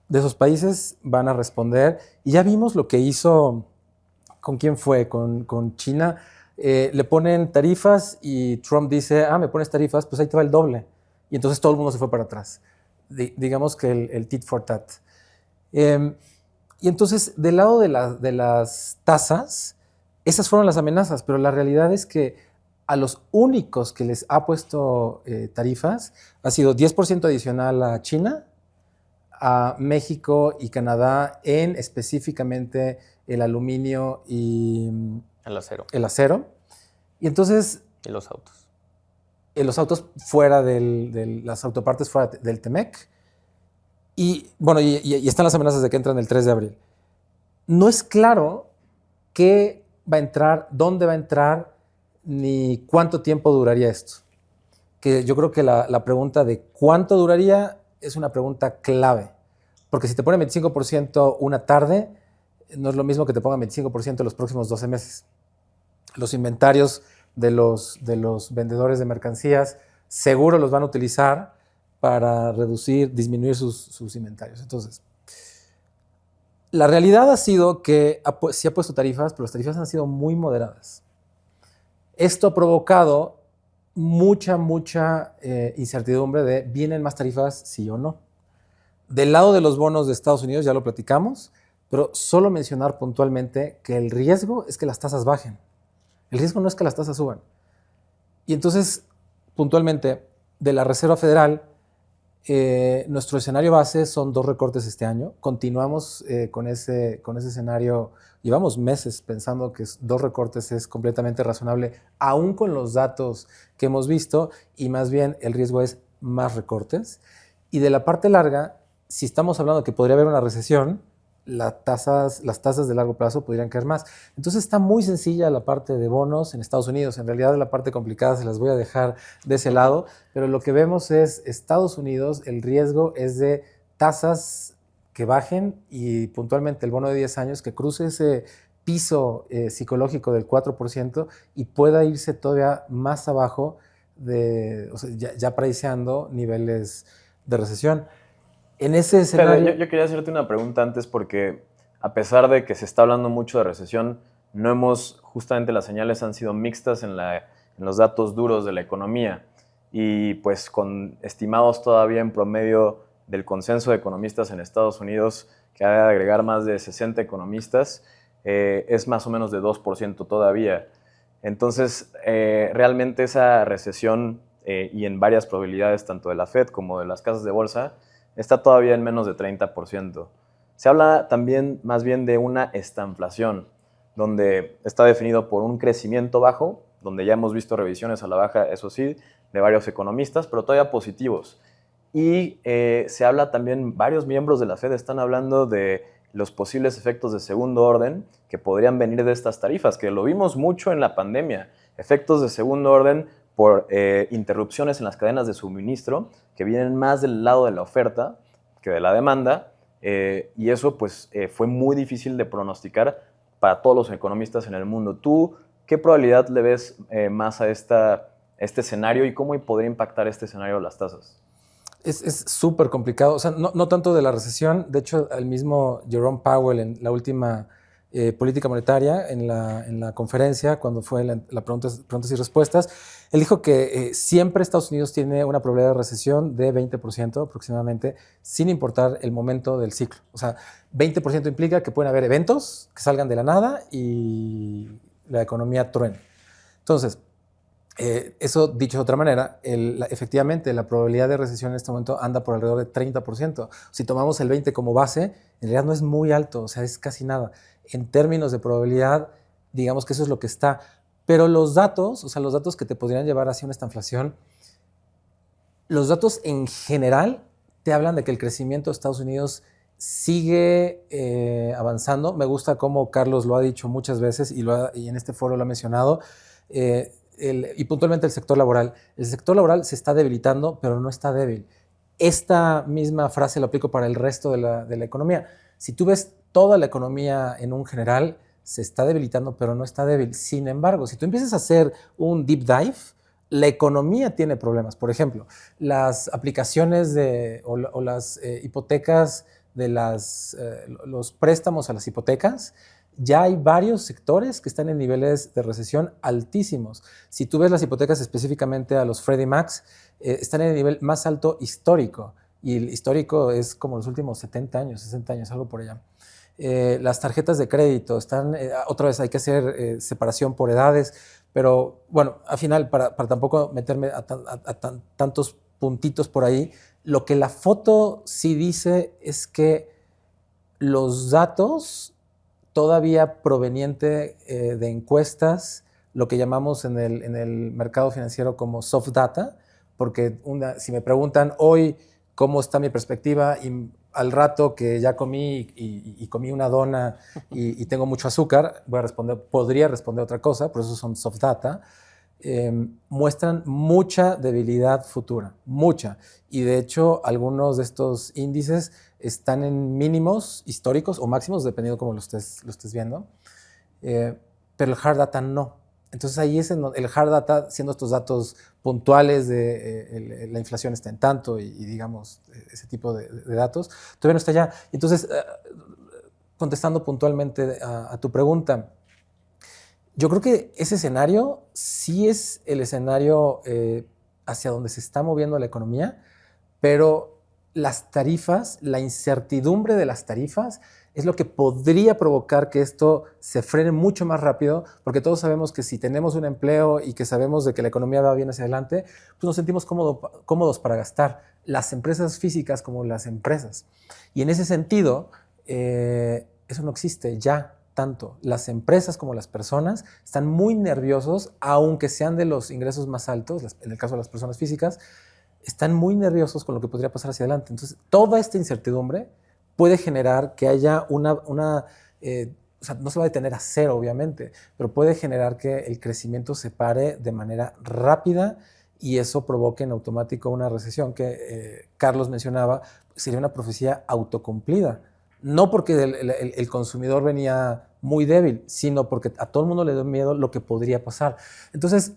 de esos países, van a responder. Y ya vimos lo que hizo, ¿con quién fue? Con China. Le ponen tarifas y Trump dice, me pones tarifas, pues ahí te va el doble. Y entonces todo el mundo se fue para atrás. Digamos que el tit for tat. Y entonces, del lado de las tasas, esas fueron las amenazas, pero la realidad es que a los únicos que les ha puesto tarifas ha sido 10% adicional a China, a México y Canadá en específicamente el aluminio y el acero. Y entonces... Y los autos. Los autos fuera las autopartes fuera del TEMEC. Y bueno, y están las amenazas de que entran el 3 de abril. No es claro qué va a entrar, dónde va a entrar, ni cuánto tiempo duraría esto. Que yo creo que la pregunta de cuánto duraría es una pregunta clave. Porque si te ponen 25% una tarde, no es lo mismo que te pongan 25% los próximos 12 meses. Los inventarios de los vendedores de mercancías seguro los van a utilizar para disminuir sus inventarios. Entonces, la realidad ha sido que sí ha puesto tarifas, pero las tarifas han sido muy moderadas. Esto ha provocado mucha incertidumbre de ¿vienen más tarifas, sí o no? Del lado de los bonos de Estados Unidos ya lo platicamos, pero solo mencionar puntualmente que el riesgo es que las tasas bajen. El riesgo no es que las tasas suban. Y entonces, puntualmente, de la Reserva Federal, nuestro escenario base son 2 recortes este año. Continuamos con ese escenario. Llevamos meses pensando que 2 recortes es completamente razonable, aún con los datos que hemos visto, y más bien el riesgo es más recortes. Y de la parte larga, si estamos hablando de que podría haber una recesión, las tasas de largo plazo podrían caer más. Entonces está muy sencilla la parte de bonos en Estados Unidos. En realidad la parte complicada se las voy a dejar de ese lado, pero lo que vemos es Estados Unidos, el riesgo es de tasas que bajen y puntualmente el bono de 10 años que cruce ese piso psicológico del 4% y pueda irse todavía más abajo, ya priceando niveles de recesión. En ese escenario... Pero yo quería hacerte una pregunta antes porque a pesar de que se está hablando mucho de recesión, justamente las señales han sido mixtas en los datos duros de la economía y pues con estimados todavía en promedio del consenso de economistas en Estados Unidos, que ha de agregar más de 60 economistas, es más o menos de 2% todavía. Entonces, realmente esa recesión y en varias probabilidades, tanto de la Fed como de las casas de bolsa, está todavía en menos de 30%. Se habla también más bien de una estanflación, donde está definido por un crecimiento bajo, donde ya hemos visto revisiones a la baja, eso sí, de varios economistas, pero todavía positivos. Y se habla también, varios miembros de la Fed están hablando de los posibles efectos de segundo orden que podrían venir de estas tarifas, que lo vimos mucho en la pandemia, efectos de segundo orden por interrupciones en las cadenas de suministro que vienen más del lado de la oferta que de la demanda, y eso pues fue muy difícil de pronosticar para todos los economistas en el mundo. ¿Tú qué probabilidad le ves más a este escenario y cómo podría impactar este escenario las tasas? Es súper complicado, o sea, no tanto de la recesión. De hecho, el mismo Jerome Powell en la última política monetaria, en la conferencia, cuando fue la preguntas y respuestas, él dijo que siempre Estados Unidos tiene una probabilidad de recesión de 20% aproximadamente, sin importar el momento del ciclo. O sea, 20% implica que pueden haber eventos que salgan de la nada y la economía truene. Entonces, eso dicho de otra manera, efectivamente la probabilidad de recesión en este momento anda por alrededor de 30%. Si tomamos el 20% como base, en realidad no es muy alto, o sea, es casi nada. En términos de probabilidad, digamos que eso es lo que está. Pero los datos, o sea, los datos que te podrían llevar hacia una estanflación, los datos en general te hablan de que el crecimiento de Estados Unidos sigue avanzando. Me gusta cómo Carlos lo ha dicho muchas veces y en este foro lo ha mencionado, y puntualmente el sector laboral. El sector laboral se está debilitando, pero no está débil. Esta misma frase la aplico para el resto de la economía. Si tú ves toda la economía en un general, se está debilitando, pero no está débil. Sin embargo, si tú empiezas a hacer un deep dive, la economía tiene problemas. Por ejemplo, las aplicaciones o las hipotecas de los préstamos a las hipotecas, ya hay varios sectores que están en niveles de recesión altísimos. Si tú ves las hipotecas específicamente a los Freddie Macs, están en el nivel más alto histórico. Y el histórico es como los últimos 70 años, 60 años, algo por allá. Las tarjetas de crédito están, otra vez hay que hacer separación por edades, pero bueno, al final, para tampoco meterme a tantos puntitos por ahí, lo que la foto sí dice es que los datos todavía proveniente de encuestas, lo que llamamos en el mercado financiero como soft data, porque si me preguntan hoy cómo está mi perspectiva y al rato que ya comí y comí una dona y tengo mucho azúcar, podría responder otra cosa, por eso son soft data, muestran mucha debilidad futura, mucha. Y de hecho, algunos de estos índices están en mínimos históricos o máximos, dependiendo cómo lo estés viendo, pero el hard data no. Entonces ahí es el hard data, siendo estos datos puntuales de la inflación está en tanto y digamos ese tipo de datos, todavía no está allá. Entonces, contestando puntualmente a tu pregunta, yo creo que ese escenario sí es el escenario hacia donde se está moviendo la economía, pero las tarifas, la incertidumbre de las tarifas es lo que podría provocar que esto se frene mucho más rápido, porque todos sabemos que si tenemos un empleo y que sabemos de que la economía va bien hacia adelante, pues nos sentimos cómodos para gastar, las empresas físicas como las empresas. Y en ese sentido, eso no existe ya tanto. Las empresas como las personas están muy nerviosos, aunque sean de los ingresos más altos, en el caso de las personas físicas, están muy nerviosos con lo que podría pasar hacia adelante. Entonces, toda esta incertidumbre puede generar que haya o sea, no se va a detener a cero, obviamente, pero puede generar que el crecimiento se pare de manera rápida y eso provoque en automático una recesión que Carlos mencionaba, sería una profecía autocumplida. No porque el consumidor venía muy débil, sino porque a todo el mundo le da miedo lo que podría pasar. Entonces,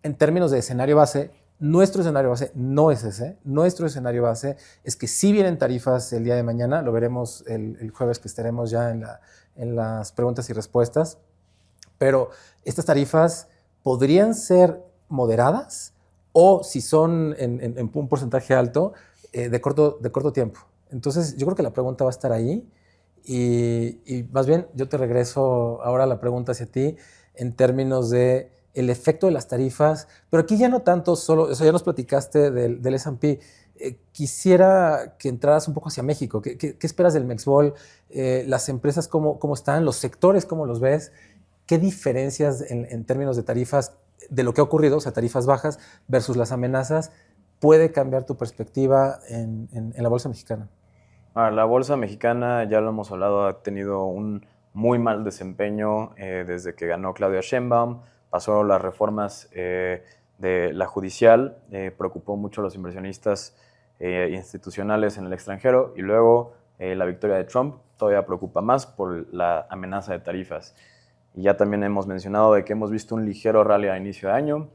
en términos de escenario base, nuestro escenario base no es ese. Nuestro escenario base es que sí vienen tarifas el día de mañana, lo veremos el jueves que estaremos ya en las preguntas y respuestas, pero estas tarifas podrían ser moderadas o si son en un porcentaje alto, de corto tiempo. Entonces yo creo que la pregunta va a estar ahí y más bien yo te regreso ahora la pregunta hacia ti en términos de el efecto de las tarifas, pero aquí ya no tanto solo, o sea, ya nos platicaste del S&P. Quisiera que entraras un poco hacia México. ¿Qué esperas del Mexbol? Las empresas, ¿cómo están? Los sectores, ¿cómo los ves? ¿Qué diferencias en términos de tarifas de lo que ha ocurrido, o sea, tarifas bajas versus las amenazas, puede cambiar tu perspectiva en la bolsa mexicana? La bolsa mexicana, ya lo hemos hablado, ha tenido un muy mal desempeño desde que ganó Claudia Sheinbaum. Pasó las reformas de la judicial, preocupó mucho a los inversionistas institucionales en el extranjero y luego la victoria de Trump todavía preocupa más por la amenaza de tarifas. Y ya también hemos mencionado de que hemos visto un ligero rally a inicio de año,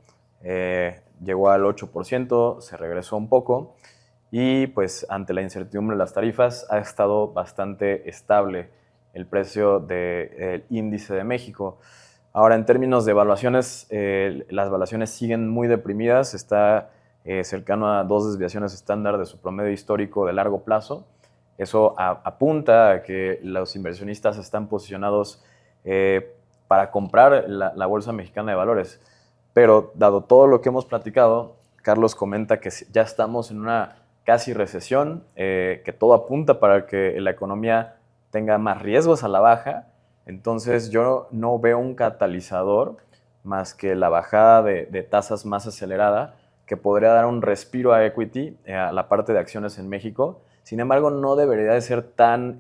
llegó al 8%, se regresó un poco y pues ante la incertidumbre de las tarifas ha estado bastante estable el precio del índice de México. Ahora, en términos de evaluaciones, las evaluaciones siguen muy deprimidas, está cercano a 2 desviaciones estándar de su promedio histórico de largo plazo. Eso apunta a que los inversionistas están posicionados para comprar la Bolsa Mexicana de Valores. Pero, dado todo lo que hemos platicado, Carlos comenta que ya estamos en una casi recesión, que todo apunta para que la economía tenga más riesgos a la baja. Entonces yo no veo un catalizador más que la bajada de tasas más acelerada que podría dar un respiro a equity, a la parte de acciones en México, Sin embargo, no debería de ser tan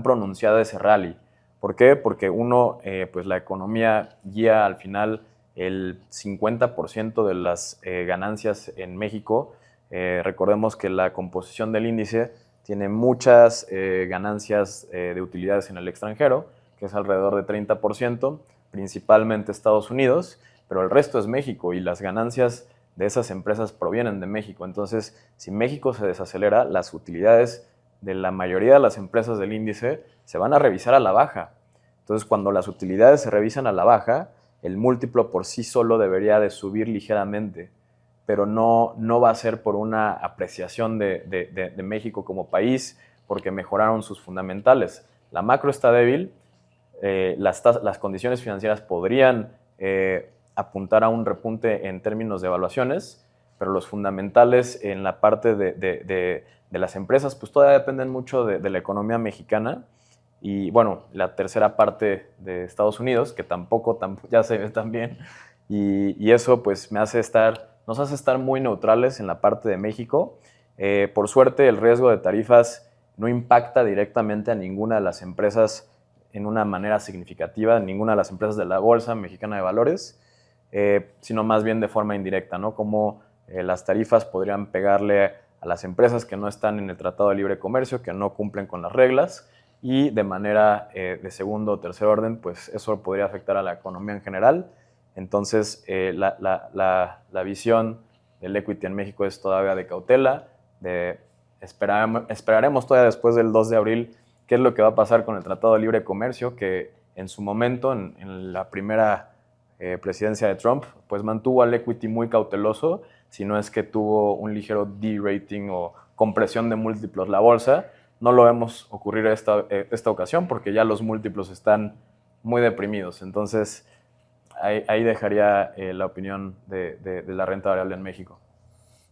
pronunciada ese rally. ¿Por qué? Porque uno, pues la economía guía al final el 50% de las ganancias en México. Recordemos que la composición del índice tiene muchas ganancias de utilidades en el extranjero, que es alrededor de 30%, principalmente Estados Unidos, pero el resto es México y las ganancias de esas empresas provienen de México. Entonces, si México se desacelera, las utilidades de la mayoría de las empresas del índice se van a revisar a la baja. Entonces, cuando las utilidades se revisan a la baja, el múltiplo por sí solo debería de subir ligeramente, pero no va a ser por una apreciación de México como país, porque mejoraron sus fundamentales. La macro está débil, las condiciones financieras podrían apuntar a un repunte en términos de evaluaciones, pero los fundamentales en la parte de las empresas pues todavía dependen mucho de la economía mexicana y bueno, la tercera parte de Estados Unidos, que tampoco ya se ve tan bien, y eso pues nos hace estar muy neutrales en la parte de México. Por suerte, el riesgo de tarifas no impacta directamente a ninguna de las empresas en una manera significativa, ninguna de las empresas de la Bolsa Mexicana de Valores, sino más bien de forma indirecta, ¿no? Como las tarifas podrían pegarle a las empresas que no están en el Tratado de Libre Comercio, que no cumplen con las reglas, y de manera de segundo o tercer orden, pues eso podría afectar a la economía en general. Entonces, la visión del equity en México es todavía de cautela, esperaremos todavía después del 2 de abril qué es lo que va a pasar con el Tratado de Libre Comercio, que en su momento, en la primera presidencia de Trump, pues mantuvo al equity muy cauteloso, si no es que tuvo un ligero de-rating o compresión de múltiplos la bolsa. No lo vemos ocurrir esta ocasión porque ya los múltiplos están muy deprimidos. Entonces, ahí dejaría la opinión de la renta variable en México.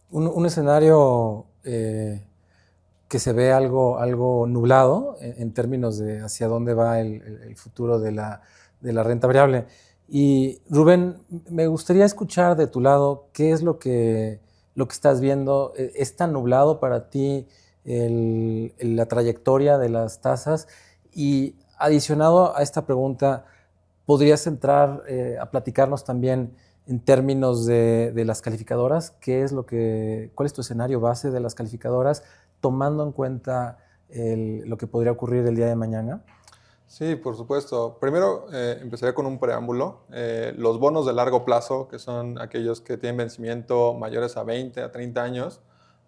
Un escenario que se ve algo nublado en términos de hacia dónde va el futuro de la renta variable. Y Rubén, me gustaría escuchar de tu lado qué es lo que estás viendo. ¿Es tan nublado para ti la trayectoria de las tasas? Y adicionado a esta pregunta, ¿podrías entrar a platicarnos también en términos de las calificadoras? ¿Cuál es tu escenario base de las calificadoras, tomando en cuenta lo que podría ocurrir el día de mañana? Sí, por supuesto. Primero empezaría con un preámbulo. Los bonos de largo plazo, que son aquellos que tienen vencimiento mayores a 20, a 30 años,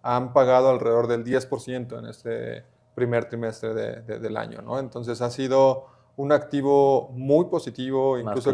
han pagado alrededor del 10% en este primer trimestre del año, ¿no? Entonces ha sido un activo muy positivo, incluso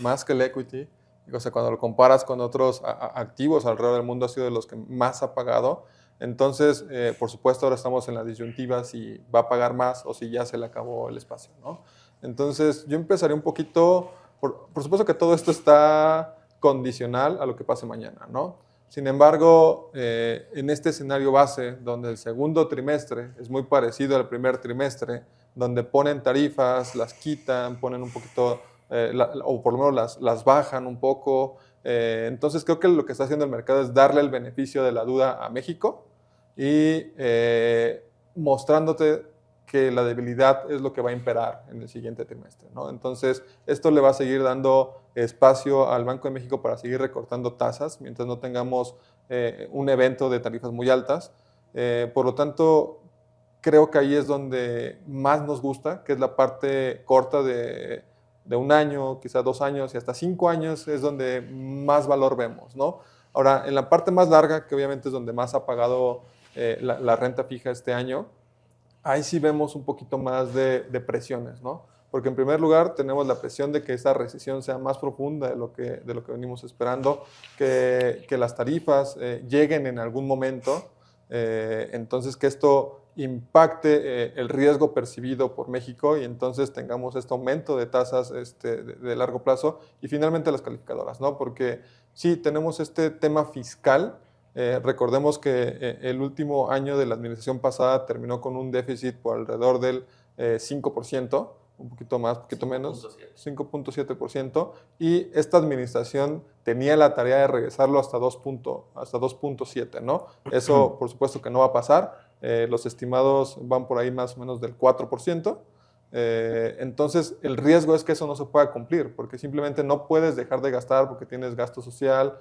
más que el equity. O sea, cuando lo comparas con otros activos alrededor del mundo, ha sido de los que más ha pagado. Entonces, por supuesto, ahora estamos en la disyuntiva si va a pagar más o si ya se le acabó el espacio, ¿no? Entonces, yo empezaría un poquito, por supuesto que todo esto está condicional a lo que pase mañana, ¿no? Sin embargo, en este escenario base, donde el segundo trimestre es muy parecido al primer trimestre, donde ponen tarifas, las quitan, ponen un poquito, o por lo menos las bajan un poco. Entonces creo que lo que está haciendo el mercado es darle el beneficio de la duda a México y mostrándote que la debilidad es lo que va a imperar en el siguiente trimestre, ¿no? Entonces esto le va a seguir dando espacio al Banco de México para seguir recortando tasas mientras no tengamos un evento de tarifas muy altas. Por lo tanto, creo que ahí es donde más nos gusta, que es la parte corta de un año, quizás 2 años y hasta 5 años es donde más valor vemos, ¿no? Ahora, en la parte más larga, que obviamente es donde más ha pagado la renta fija este año, ahí sí vemos un poquito más de presiones, ¿no? Porque en primer lugar tenemos la presión de que esta recesión sea más profunda de lo que venimos esperando, que las tarifas lleguen en algún momento, entonces que esto impacte el riesgo percibido por México y entonces tengamos este aumento de tasas de largo plazo y finalmente las calificadoras, ¿no? Porque sí, tenemos este tema fiscal. Recordemos que el último año de la administración pasada terminó con un déficit por alrededor del 5%, un poquito más, un poquito menos, 5.7%, y esta administración tenía la tarea de regresarlo hasta 2.7, ¿no? Eso, por supuesto, que no va a pasar. los estimados van por ahí más o menos del 4%. Entonces, el riesgo es que eso no se pueda cumplir, porque simplemente no puedes dejar de gastar porque tienes gasto social,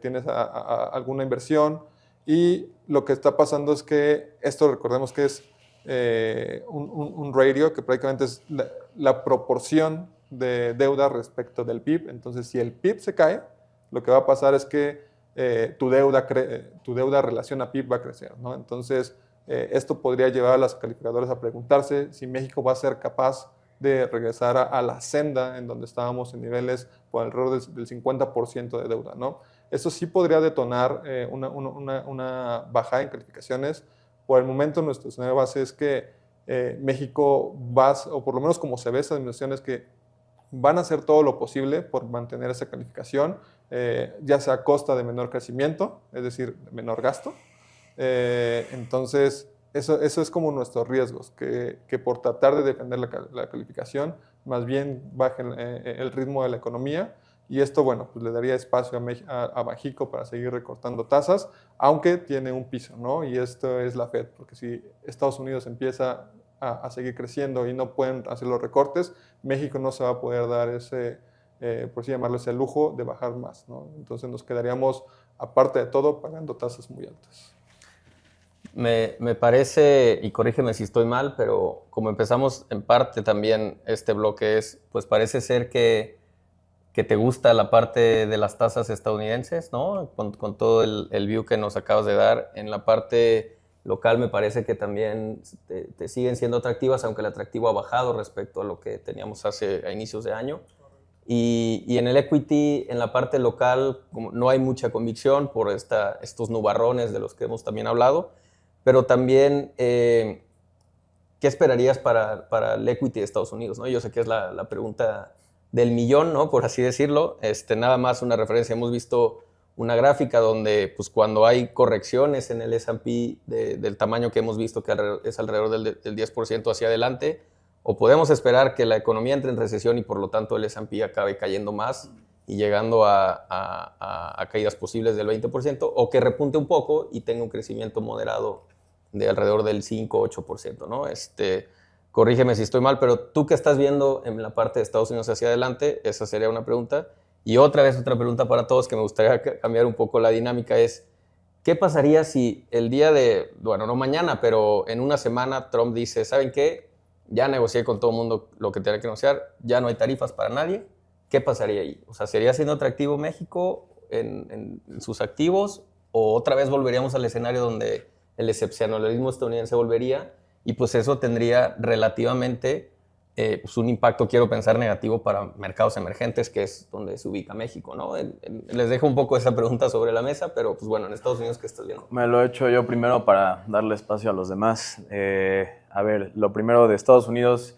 tienes alguna inversión, y lo que está pasando es que esto, recordemos que es un ratio, que prácticamente es la proporción de deuda respecto del PIB. Entonces, si el PIB se cae, lo que va a pasar es que tu deuda relación a PIB va a crecer, ¿no? Entonces, esto podría llevar a los calificadores a preguntarse si México va a ser capaz de regresar a la senda en donde estábamos en niveles por alrededor del 50% de deuda, ¿no? Eso sí podría detonar una bajada en calificaciones. Por el momento, nuestro escenario base es que México va, o por lo menos como se ve esa dimensión, es que van a hacer todo lo posible por mantener esa calificación, ya sea a costa de menor crecimiento, es decir, menor gasto. Entonces, eso es como nuestros riesgos, que por tratar de defender la calificación, más bien bajen el ritmo de la economía, y esto, bueno, pues le daría espacio a México para seguir recortando tasas, aunque tiene un piso, ¿no? Y esto es la Fed, porque si Estados Unidos empieza a seguir creciendo y no pueden hacer los recortes, México no se va a poder dar ese, por así llamarlo, ese lujo de bajar más, ¿no? Entonces nos quedaríamos, aparte de todo, pagando tasas muy altas. Me parece, y corrígeme si estoy mal, pero como empezamos en parte también este bloque pues parece ser que te gusta la parte de las tasas estadounidenses, ¿no? Con todo el view que nos acabas de dar. En la parte local me parece que también te siguen siendo atractivas, aunque el atractivo ha bajado respecto a lo que teníamos a inicios de año. Y en el equity, en la parte local, como no hay mucha convicción por estos nubarrones de los que hemos también hablado, pero también, ¿qué esperarías para el equity de Estados Unidos, ¿no? Yo sé que es la pregunta del millón, ¿no? Por así decirlo. Nada más una referencia, hemos visto una gráfica donde pues, cuando hay correcciones en el S&P del tamaño que hemos visto, que es alrededor del 10% hacia adelante, o podemos esperar que la economía entre en recesión y por lo tanto el S&P acabe cayendo más y llegando a caídas posibles del 20%, o que repunte un poco y tenga un crecimiento moderado de alrededor del 5-8%, ¿no? Corrígeme si estoy mal, pero tú que estás viendo en la parte de Estados Unidos hacia adelante, esa sería una pregunta. Y otra pregunta para todos que me gustaría cambiar un poco la dinámica es, ¿qué pasaría si el día bueno, no mañana, pero en una semana Trump dice, ¿saben qué? Ya negocié con todo el mundo lo que tenía que negociar, ya no hay tarifas para nadie. ¿Qué pasaría ahí? O sea, ¿sería siendo atractivo México en sus activos? ¿O otra vez volveríamos al escenario donde el excepcionalismo estadounidense volvería? Y pues eso tendría relativamente pues un impacto, quiero pensar, negativo para mercados emergentes, que es donde se ubica México, ¿no? Les dejo un poco esa pregunta sobre la mesa, pero pues bueno, en Estados Unidos, ¿qué estás viendo? Me lo he hecho yo primero para darle espacio a los demás. A ver, lo primero de Estados Unidos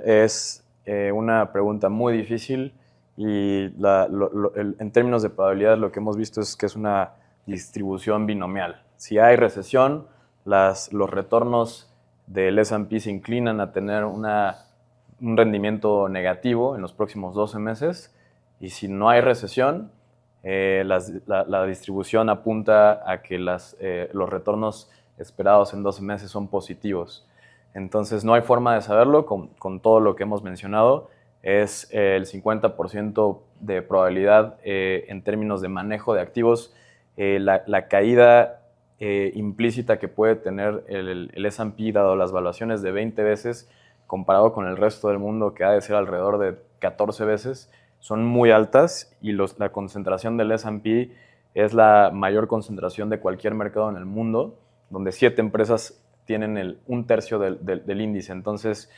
es una pregunta muy difícil y en términos de probabilidad lo que hemos visto es que es una distribución binomial. Si hay recesión, los retornos del S&P se inclinan a tener un rendimiento negativo en los próximos 12 meses, y si no hay recesión, la distribución apunta a que los retornos esperados en 12 meses son positivos. Entonces no hay forma de saberlo con todo lo que hemos mencionado. Es el 50% de probabilidad en términos de manejo de activos. La caída implícita que puede tener el S&P dado las valuaciones de 20 veces comparado con el resto del mundo, que ha de ser alrededor de 14 veces, son muy altas, y la concentración del S&P es la mayor concentración de cualquier mercado en el mundo, donde 7 empresas tienen un tercio del índice. Entonces,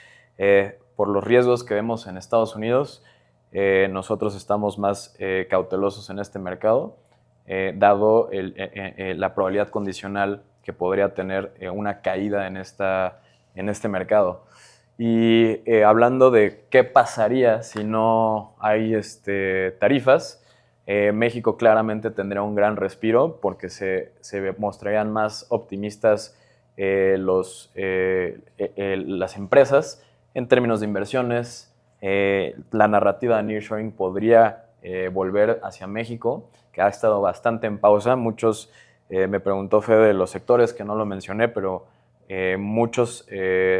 por los riesgos que vemos en Estados Unidos, nosotros estamos más cautelosos en este mercado, dado la probabilidad condicional que podría tener una caída en este mercado. Y hablando de qué pasaría si no hay tarifas, México claramente tendría un gran respiro porque se mostrarían más optimistas las empresas en términos de inversiones. La narrativa de nearshoring podría volver hacia México, que ha estado bastante en pausa. Me preguntó Fede de los sectores, que no lo mencioné, pero muchos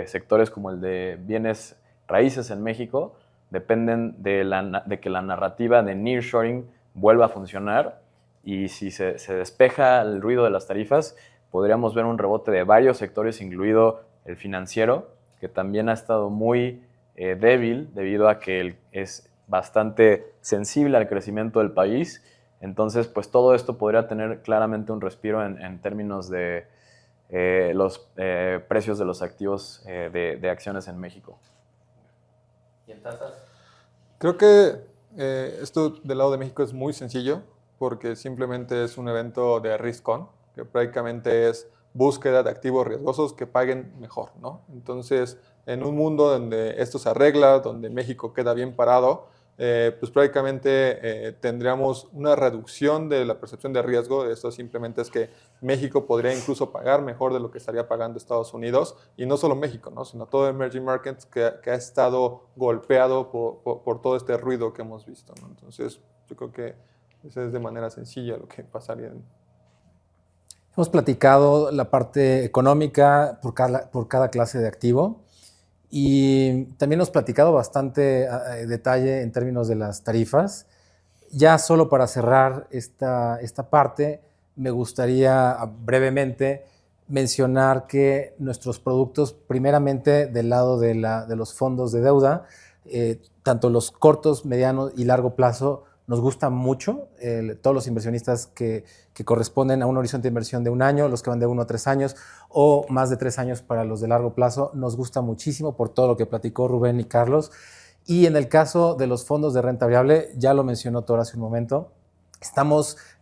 sectores como el de bienes raíces en México dependen de que la narrativa de nearshoring vuelva a funcionar, y si se despeja el ruido de las tarifas, podríamos ver un rebote de varios sectores, incluido el financiero, que también ha estado muy débil debido a que es bastante sensible al crecimiento del país. Entonces, pues todo esto podría tener claramente un respiro en términos de los precios de los activos de acciones en México. ¿Y en tasas? Creo que esto del lado de México es muy sencillo porque simplemente es un evento de risk-on, que prácticamente es búsqueda de activos riesgosos que paguen mejor, ¿no? Entonces, en un mundo donde esto se arregla, donde México queda bien parado, pues prácticamente tendríamos una reducción de la percepción de riesgo. Esto simplemente es que México podría incluso pagar mejor de lo que estaría pagando Estados Unidos, y no solo México, ¿no? Sino todo emerging markets que ha estado golpeado por todo este ruido que hemos visto, ¿no? Entonces, yo creo que eso es de manera sencilla lo que pasaría. Hemos platicado la parte económica por cada clase de activo, y también hemos platicado bastante detalle en términos de las tarifas. Ya solo para cerrar esta parte, me gustaría brevemente mencionar que nuestros productos, primeramente del lado de los fondos de deuda, tanto los cortos, medianos y largo plazo, nos gusta mucho. Todos los inversionistas que corresponden a un horizonte de inversión de 1 año, los que van de 1 a 3 años o más de 3 años para los de largo plazo, nos gusta muchísimo por todo lo que platicó Rubén y Carlos. Y en el caso de los fondos de renta variable, ya lo mencionó Thor hace un momento,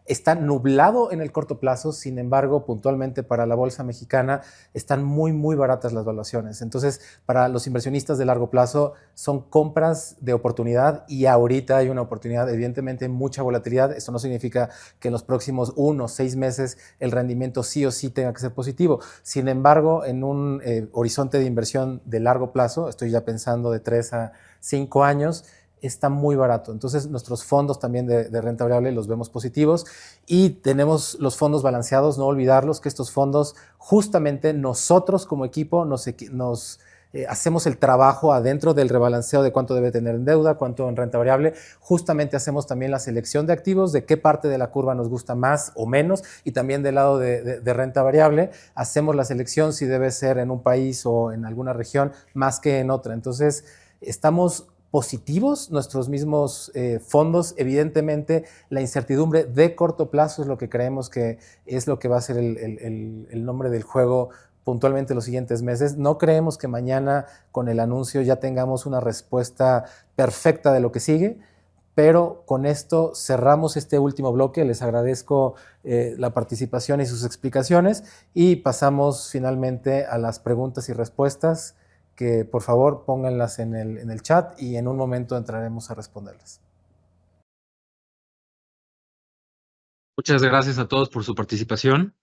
está nublado en el corto plazo. Sin embargo, puntualmente para la bolsa mexicana están muy, muy baratas las valuaciones. Entonces, para los inversionistas de largo plazo son compras de oportunidad, y ahorita hay una oportunidad, evidentemente mucha volatilidad. Esto no significa que en los próximos 1 o 6 meses el rendimiento sí o sí tenga que ser positivo. Sin embargo, en un horizonte de inversión de largo plazo, estoy ya pensando de 3 a 5 años, está muy barato. Entonces, nuestros fondos también de renta variable los vemos positivos, y tenemos los fondos balanceados. No olvidarlos, que estos fondos, justamente nosotros como equipo hacemos el trabajo adentro del rebalanceo de cuánto debe tener en deuda, cuánto en renta variable. Justamente hacemos también la selección de activos, de qué parte de la curva nos gusta más o menos, y también del lado de renta variable hacemos la selección si debe ser en un país o en alguna región más que en otra. Entonces, estamos positivos nuestros mismos fondos. Evidentemente, la incertidumbre de corto plazo es lo que creemos que es lo que va a ser el nombre del juego puntualmente los siguientes meses. No creemos que mañana con el anuncio ya tengamos una respuesta perfecta de lo que sigue, pero con esto cerramos este último bloque. Les agradezco la participación y sus explicaciones, y pasamos finalmente a las preguntas y respuestas, que por favor pónganlas en el chat y en un momento entraremos a responderlas. Muchas gracias a todos por su participación.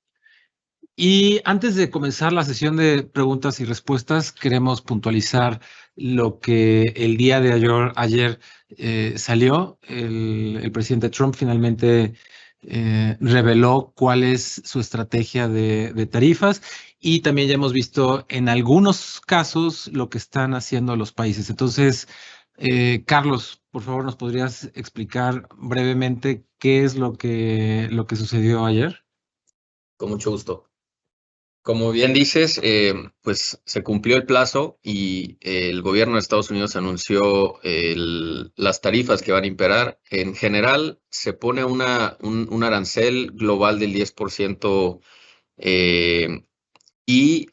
Y antes de comenzar la sesión de preguntas y respuestas, queremos puntualizar lo que el día de ayer salió. El presidente Trump finalmente reveló cuál es su estrategia de tarifas, y también ya hemos visto en algunos casos lo que están haciendo los países. Entonces, Carlos, por favor, ¿nos podrías explicar brevemente qué es lo que sucedió ayer? Con mucho gusto. Como bien dices, pues se cumplió el plazo y el gobierno de Estados Unidos anunció las tarifas que van a imperar. En general, se pone un arancel global del 10%, y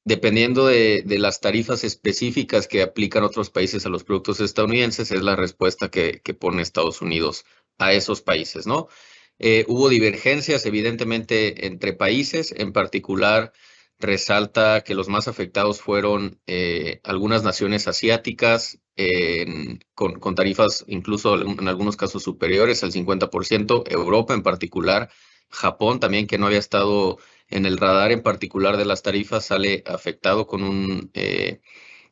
dependiendo de las tarifas específicas que aplican otros países a los productos estadounidenses, es la respuesta que pone Estados Unidos a esos países, ¿no? Hubo divergencias, evidentemente, entre países. En particular, resalta que los más afectados fueron algunas naciones asiáticas, con tarifas incluso en algunos casos superiores al 50%. Europa en particular, Japón también, que no había estado en el radar en particular de las tarifas, sale afectado con un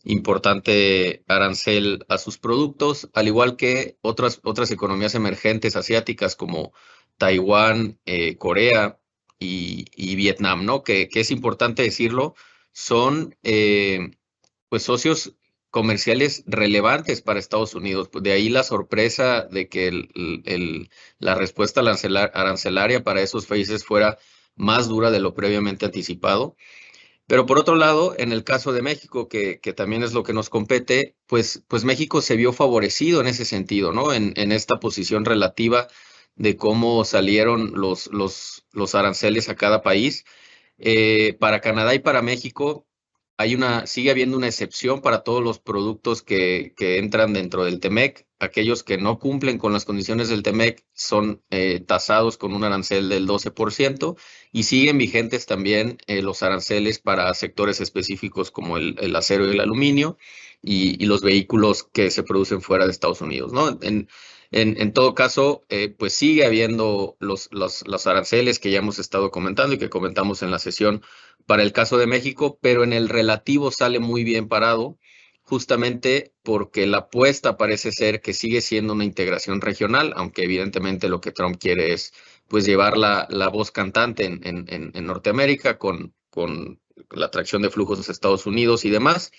importante arancel a sus productos, al igual que otras economías emergentes asiáticas como Taiwán, Corea y Vietnam, ¿no? Que es importante decirlo, son pues socios comerciales relevantes para Estados Unidos. De ahí la sorpresa de que la respuesta arancelaria para esos países fuera más dura de lo previamente anticipado. Pero por otro lado, en el caso de México, que también es lo que nos compete, pues México se vio favorecido en ese sentido, ¿no? En esta posición relativa de cómo salieron los aranceles a cada país. Para Canadá y para México sigue habiendo una excepción para todos los productos que entran dentro del TEMEC. Aquellos que no cumplen con las condiciones del TEMEC son tasados con un arancel del 12% y siguen vigentes también los aranceles para sectores específicos como el acero y el aluminio y los vehículos que se producen fuera de Estados Unidos, ¿no? En todo caso, pues sigue habiendo los aranceles que ya hemos estado comentando y que comentamos en la sesión para el caso de México, pero en el relativo sale muy bien parado, justamente porque la apuesta parece ser que sigue siendo una integración regional, aunque evidentemente lo que Trump quiere es pues llevar la voz cantante en Norteamérica con la atracción de flujos de Estados Unidos y demás.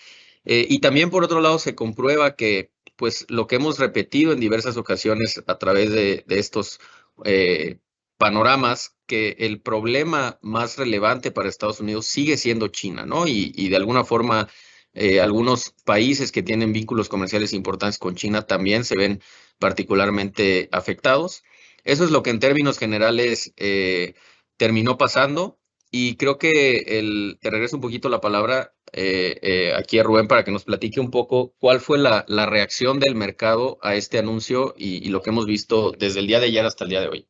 Y también por otro lado se comprueba que pues lo que hemos repetido en diversas ocasiones a través de estos panoramas, que el problema más relevante para Estados Unidos sigue siendo China, ¿no? Y de alguna forma algunos países que tienen vínculos comerciales importantes con China también se ven particularmente afectados. Eso es lo que en términos generales terminó pasando. Y creo que te regreso un poquito la palabra aquí a Rubén para que nos platique un poco cuál fue la reacción del mercado a este anuncio y lo que hemos visto desde el día de ayer hasta el día de hoy.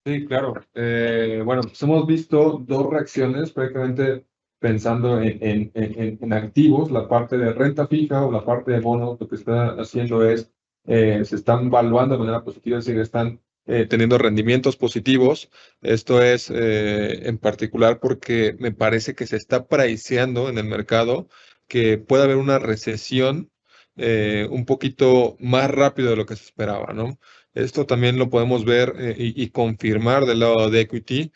Sí, claro. Bueno, pues hemos visto dos reacciones prácticamente pensando en activos, la parte de renta fija o la parte de bonos. Lo que está haciendo es, se están valuando de manera positiva, es decir, están teniendo rendimientos positivos. Esto es en particular porque me parece que se está priceando en el mercado que puede haber una recesión un poquito más rápido de lo que se esperaba, ¿no? Esto también lo podemos ver y confirmar del lado de equity,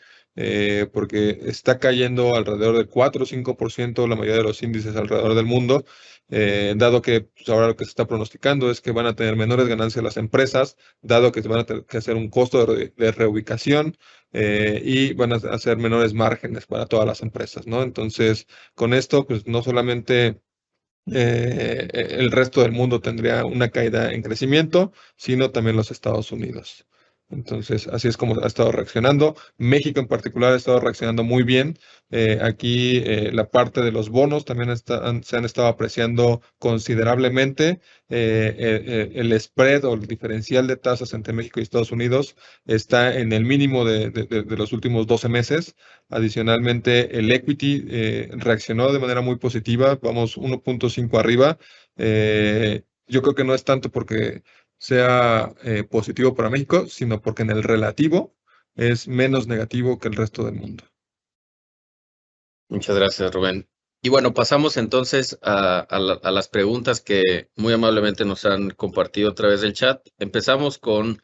porque está cayendo alrededor del 4 o 5% la mayoría de los índices alrededor del mundo, dado que pues, ahora lo que se está pronosticando es que van a tener menores ganancias las empresas, dado que van a tener que hacer un costo de reubicación y van a hacer menores márgenes para todas las empresas, ¿no? Entonces, con esto, pues no solamente el resto del mundo tendría una caída en crecimiento, sino también los Estados Unidos. Entonces, así es como ha estado reaccionando. México en particular ha estado reaccionando muy bien. Aquí la parte de los bonos también se han estado apreciando considerablemente. El spread o el diferencial de tasas entre México y Estados Unidos está en el mínimo de los últimos 12 meses. Adicionalmente, el equity reaccionó de manera muy positiva, vamos 1.5 arriba. Yo creo que no es tanto porque sea positivo para México, sino porque en el relativo es menos negativo que el resto del mundo. Muchas gracias, Rubén. Y bueno, pasamos entonces a las preguntas que muy amablemente nos han compartido a través del chat. Empezamos con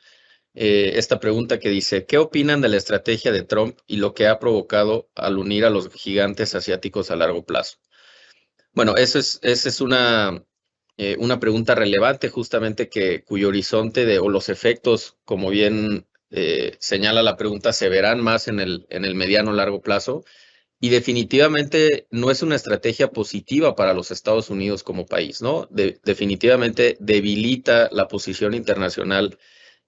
esta pregunta que dice, ¿qué opinan de la estrategia de Trump y lo que ha provocado al unir a los gigantes asiáticos a largo plazo? Bueno, esa es una pregunta relevante justamente cuyo horizonte o los efectos, como bien señala la pregunta, se verán más en el mediano largo plazo. Y definitivamente no es una estrategia positiva para los Estados Unidos como país, ¿no? Definitivamente debilita la posición internacional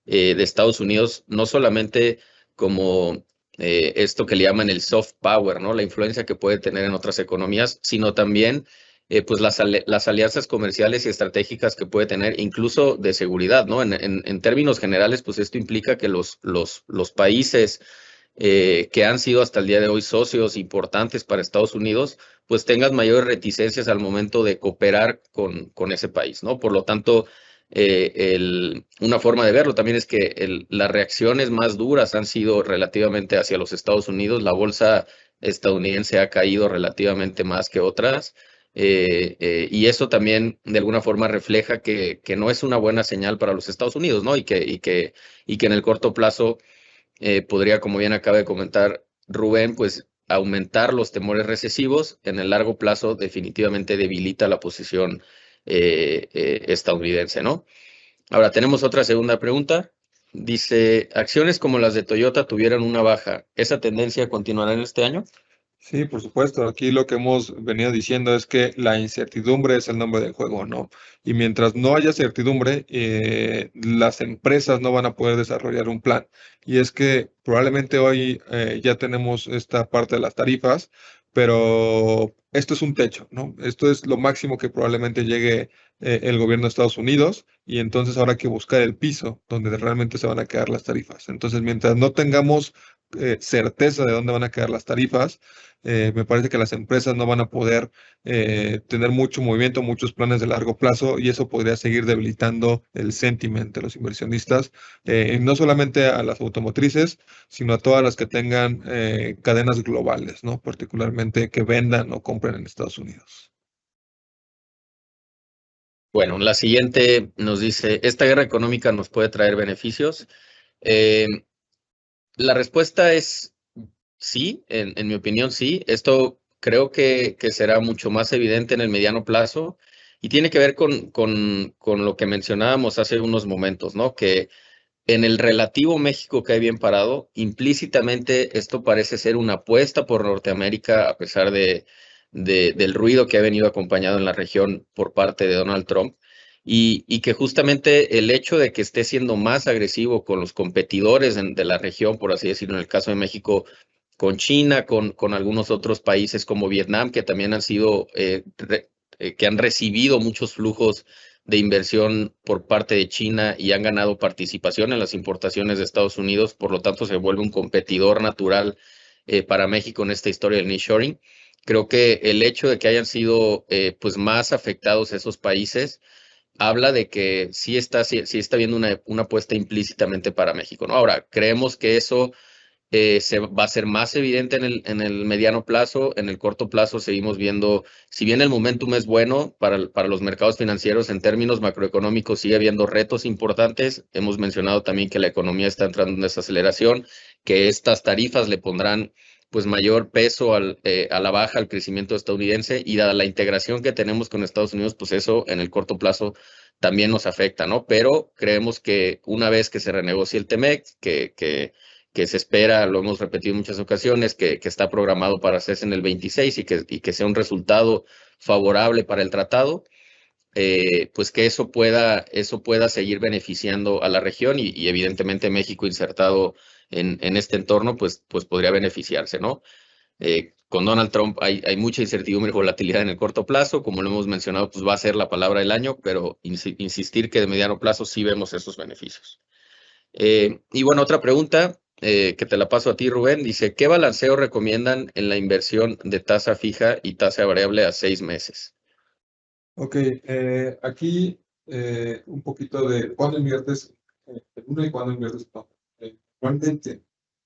de Estados Unidos, no solamente como esto que le llaman el soft power, ¿no? La influencia que puede tener en otras economías, sino también pues las alianzas comerciales y estratégicas que puede tener, incluso de seguridad, ¿no? En términos generales, pues esto implica que los países que han sido hasta el día de hoy socios importantes para Estados Unidos, pues tengan mayores reticencias al momento de cooperar con ese país, ¿no? Por lo tanto, una forma de verlo también es que las reacciones más duras han sido relativamente hacia los Estados Unidos. La bolsa estadounidense ha caído relativamente más que otras. Y eso también de alguna forma refleja que no es una buena señal para los Estados Unidos, ¿no? Y que en el corto plazo podría, como bien acaba de comentar Rubén, pues aumentar los temores recesivos, en el largo plazo definitivamente debilita la posición estadounidense, ¿no? Ahora, tenemos otra segunda pregunta. Dice, acciones como las de Toyota tuvieron una baja. ¿Esa tendencia continuará en este año? Sí, por supuesto. Aquí lo que hemos venido diciendo es que la incertidumbre es el nombre del juego, ¿no? Y mientras no haya certidumbre, las empresas no van a poder desarrollar un plan. Y es que probablemente hoy ya tenemos esta parte de las tarifas, pero esto es un techo, ¿no? Esto es lo máximo que probablemente llegue el gobierno de Estados Unidos y entonces habrá que buscar el piso donde realmente se van a quedar las tarifas. Entonces, mientras no tengamos certeza de dónde van a quedar las tarifas, me parece que las empresas no van a poder tener mucho movimiento, muchos planes de largo plazo y eso podría seguir debilitando el sentiment de los inversionistas, no solamente a las automotrices, sino a todas las que tengan cadenas globales, ¿no? Particularmente que vendan o compren en Estados Unidos. Bueno, la siguiente nos dice, ¿esta guerra económica nos puede traer beneficios? Eh, la respuesta es sí, en mi opinión sí. Esto creo que será mucho más evidente en el mediano plazo y tiene que ver con lo que mencionábamos hace unos momentos, ¿no? Que en el relativo México cae bien parado, implícitamente esto parece ser una apuesta por Norteamérica a pesar del ruido que ha venido acompañado en la región por parte de Donald Trump y que justamente el hecho de que esté siendo más agresivo con los competidores de la región, por así decirlo, en el caso de México, con China, con algunos otros países como Vietnam, que también han sido, que han recibido muchos flujos de inversión por parte de China y han ganado participación en las importaciones de Estados Unidos, por lo tanto se vuelve un competidor natural para México en esta historia del nearshoring. Creo que el hecho de que hayan sido pues más afectados esos países habla de que sí está habiendo una apuesta implícitamente para México, ¿no? Ahora, creemos que eso se va a ser más evidente en el mediano plazo. En el corto plazo seguimos viendo, si bien el momentum es bueno para los mercados financieros, en términos macroeconómicos sigue habiendo retos importantes. Hemos mencionado también que la economía está entrando en desaceleración, que estas tarifas le pondrán pues mayor peso a la baja al crecimiento estadounidense y dada la integración que tenemos con Estados Unidos, pues eso en el corto plazo también nos afecta, ¿no? Pero creemos que una vez que se renegocie el TEMEC, que se espera, lo hemos repetido en muchas ocasiones, que está programado para hacerse en el 26 y que sea un resultado favorable para el tratado, pues que eso pueda seguir beneficiando a la región y evidentemente México insertado en este entorno, pues podría beneficiarse, ¿no? Con Donald Trump hay mucha incertidumbre y volatilidad en el corto plazo, como lo hemos mencionado, pues va a ser la palabra del año, pero insistir que de mediano plazo sí vemos esos beneficios. Y bueno, otra pregunta que te la paso a ti, Rubén, dice, ¿qué balanceo recomiendan en la inversión de tasa fija y tasa variable a 6 meses? Ok, aquí un poquito de cuándo inviertes en uno y cuándo inviertes en otro. Normalmente,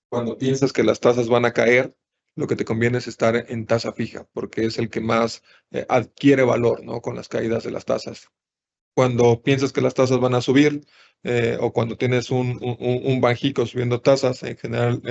cuando piensas que las tasas van a caer, lo que te conviene es estar en tasa fija, porque es el que más adquiere valor, ¿no? Con las caídas de las tasas. Cuando piensas que las tasas van a subir o cuando tienes un banjico subiendo tasas, en general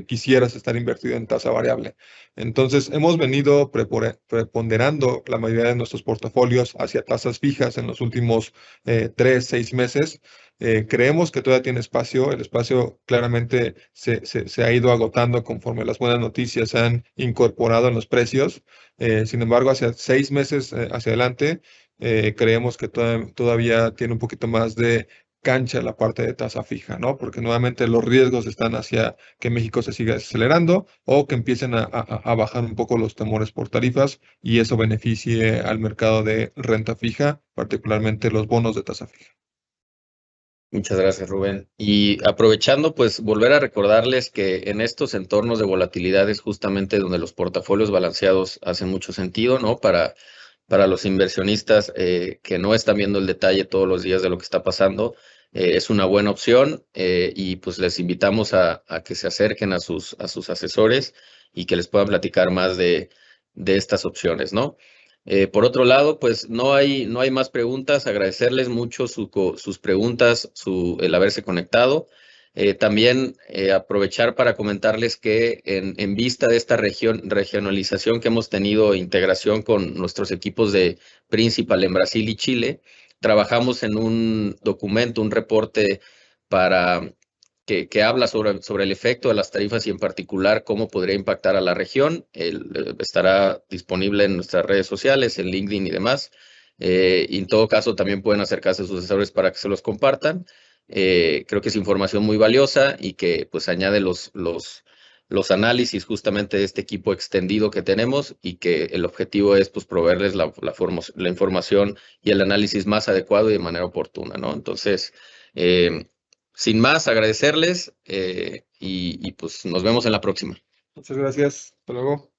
quisieras estar invertido en tasa variable. Entonces, hemos venido preponderando la mayoría de nuestros portafolios hacia tasas fijas en los últimos 3, 6 meses. Creemos que todavía tiene espacio. El espacio claramente se ha ido agotando conforme las buenas noticias se han incorporado en los precios. Sin embargo, hacia 6 meses hacia adelante, creemos que todavía tiene un poquito más de cancha la parte de tasa fija, ¿no? Porque nuevamente los riesgos están hacia que México se siga acelerando o que empiecen a bajar un poco los temores por tarifas y eso beneficie al mercado de renta fija, particularmente los bonos de tasa fija. Muchas gracias, Rubén. Y aprovechando, pues volver a recordarles que en estos entornos de volatilidad es justamente donde los portafolios balanceados hacen mucho sentido, ¿no? Para los inversionistas que no están viendo el detalle todos los días de lo que está pasando, es una buena opción y pues les invitamos a que se acerquen a sus asesores y que les puedan platicar más de estas opciones, ¿no? Por otro lado, pues no hay más preguntas. Agradecerles mucho sus preguntas, el haberse conectado. También aprovechar para comentarles que en vista de esta regionalización que hemos tenido, integración con nuestros equipos de Principal en Brasil y Chile, trabajamos en un documento, un reporte que habla sobre el efecto de las tarifas y en particular cómo podría impactar a la región. Estará disponible en nuestras redes sociales, en LinkedIn y demás. Y en todo caso también pueden acercarse a sus asesores para que se los compartan. Creo que es información muy valiosa y que pues añade los análisis justamente de este equipo extendido que tenemos y que el objetivo es pues proveerles la información y el análisis más adecuado y de manera oportuna, ¿no? Entonces, sin más, agradecerles y pues nos vemos en la próxima. Muchas gracias. Hasta luego.